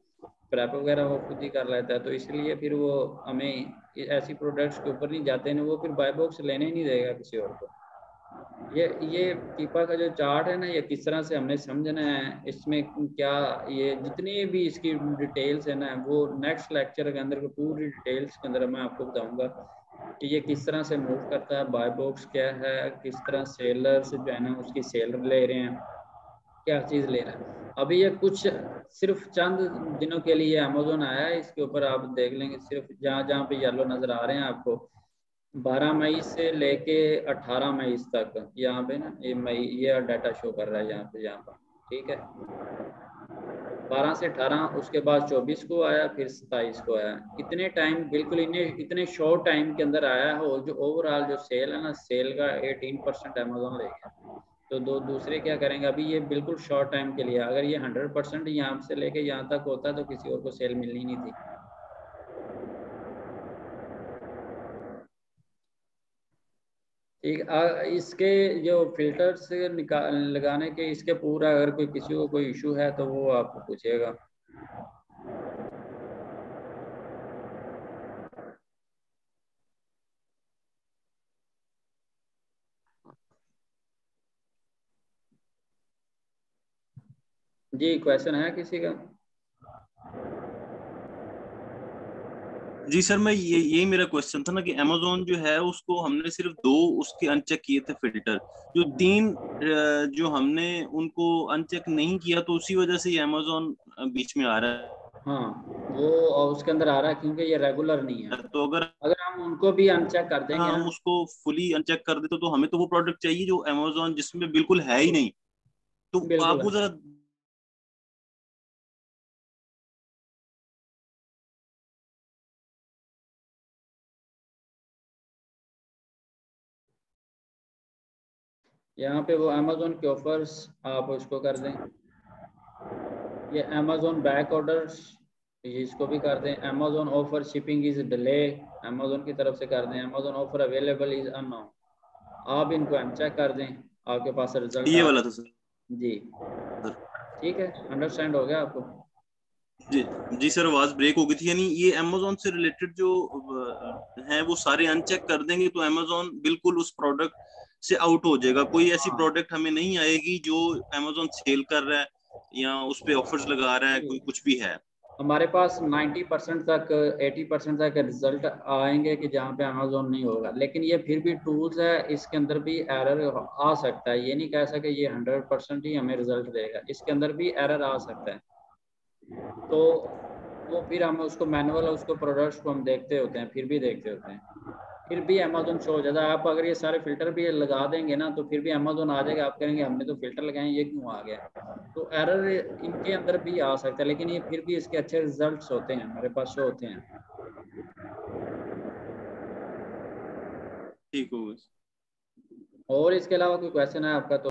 प्रैप वगैरह वो खुद ही कर लेता है। तो इसलिए फिर वो हमें ऐसी प्रोडक्ट्स के ऊपर नहीं जाते हैं, वो फिर बाय बॉक्स लेने ही नहीं देगा किसी और को। ये कीपा का जो चार्ट है ना, ये किस तरह से हमने समझना है, इसमें क्या ये जितनी भी इसकी डिटेल्स है ना, वो नेक्स्ट लेक्चर के अंदर पूरी डिटेल्स के अंदर मैं आपको बताऊंगा कि ये किस तरह से मूव करता है, बाय बॉक्स क्या है, किस तरह सेलर्स जो है ना उसकी सेलर ले रहे हैं, क्या चीज़ ले रहा है। अभी ये कुछ सिर्फ चंद दिनों के लिए अमेज़न आया है, इसके ऊपर आप देख लेंगे, सिर्फ जहाँ पे येलो नज़र आ रहे हैं आपको 12 मई से लेके 18 मई तक यहाँ पे ना, ये डाटा शो कर रहा है यहाँ पर, ठीक है। 12 से 18, उसके बाद 24 को आया, फिर 27 को आया। इतने टाइम बिल्कुल इतने शॉर्ट टाइम के अंदर आया है। और जो ओवरऑल जो सेल है ना, सेल का 18% अमेजोन ले गया। तो दूसरे क्या करेंगे, अभी ये बिल्कुल शॉर्ट टाइम के लिए। अगर ये 100% यहाँ से लेके यहाँ तक होता तो किसी और को सेल मिलनी नहीं थी। ठीक, इसके जो फिल्टर्स लगाने के, इसके पूरा अगर किसी को कोई इशू है तो वो आपको पूछेगा। जी, क्वेश्चन है किसी का? जी सर, मैं यही मेरा क्वेश्चन था ना कि अमेजोन जो है उसको हमने सिर्फ 2 उसके अनचेक किए थे फिल्टर, जो 3 जो हमने उनको अनचेक नहीं किया, तो उसी वजह से ये अमेजोन बीच में आ रहा है। हाँ, वो उसके अंदर आ रहा है क्योंकि ये रेगुलर नहीं है। तो अगर हम उनको भी अनचेक कर देंगे हम ना, उसको फुली अनचेक कर देते तो हमें तो वो प्रोडक्ट चाहिए जो अमेजोन जिसमें बिल्कुल है ही नहीं। तो बिल्कुल आप वो है। जरा यहाँ पे वो अमेजोन के ऑफर्स आप उसको कर दें। ये अमेजोन बैक ऑर्डर्स, इसको भी कर दें। Amazon offer shipping is delay, Amazon की तरफ से कर दें। Amazon offer available is unknown, आप इनको अनचेक कर दें, आपके पास रिजल्ट ये आ वाला जाए। था सर। जी ठीक है, अंडरस्टैंड हो गया आपको? जी जी सर, आवाज ब्रेक हो गई थी। यानी ये अमेजोन से रिलेटेड जो हैं वो सारे अनचेक कर देंगे तो अमेजोन बिल्कुल उस प्रोडक्ट से आउट हो जाएगा। कोई ऐसी हाँ, प्रोडक्ट हमें नहीं आएगी जो अमेजोन सेल कर रहा है या उस पे ऑफर्स लगा रहा है, कोई कुछ भी है। हमारे पास 90% तक 80% तक रिजल्ट आएंगे कि जहाँ पे अमेजोन नहीं होगा। लेकिन ये फिर भी टूल्स है, इसके अंदर भी एरर आ सकता है। ये नहीं कह सके ये 100% ही हमें रिजल्ट देगा, इसके अंदर भी एरर आ सकता है। तो वो फिर हम उसको मैनुअल, उसको प्रोडक्ट्स को हम देखते होते हैं, फिर भी देखते होते हैं, फिर भी अमेजोन शो हो जाता है। आप अगर ये सारे फिल्टर भी लगा देंगे ना तो फिर भी अमेजोन आ जाएगा। आप कहेंगे हमने तो फिल्टर लगाए, ये क्यों आ गया? तो एरर इनके अंदर भी आ सकता है, लेकिन ये फिर भी इसके अच्छे रिजल्ट्स होते हैं, हमारे पास शो होते हैं। ठीक होगा। और इसके अलावा कोई क्वेश्चन है आपका तो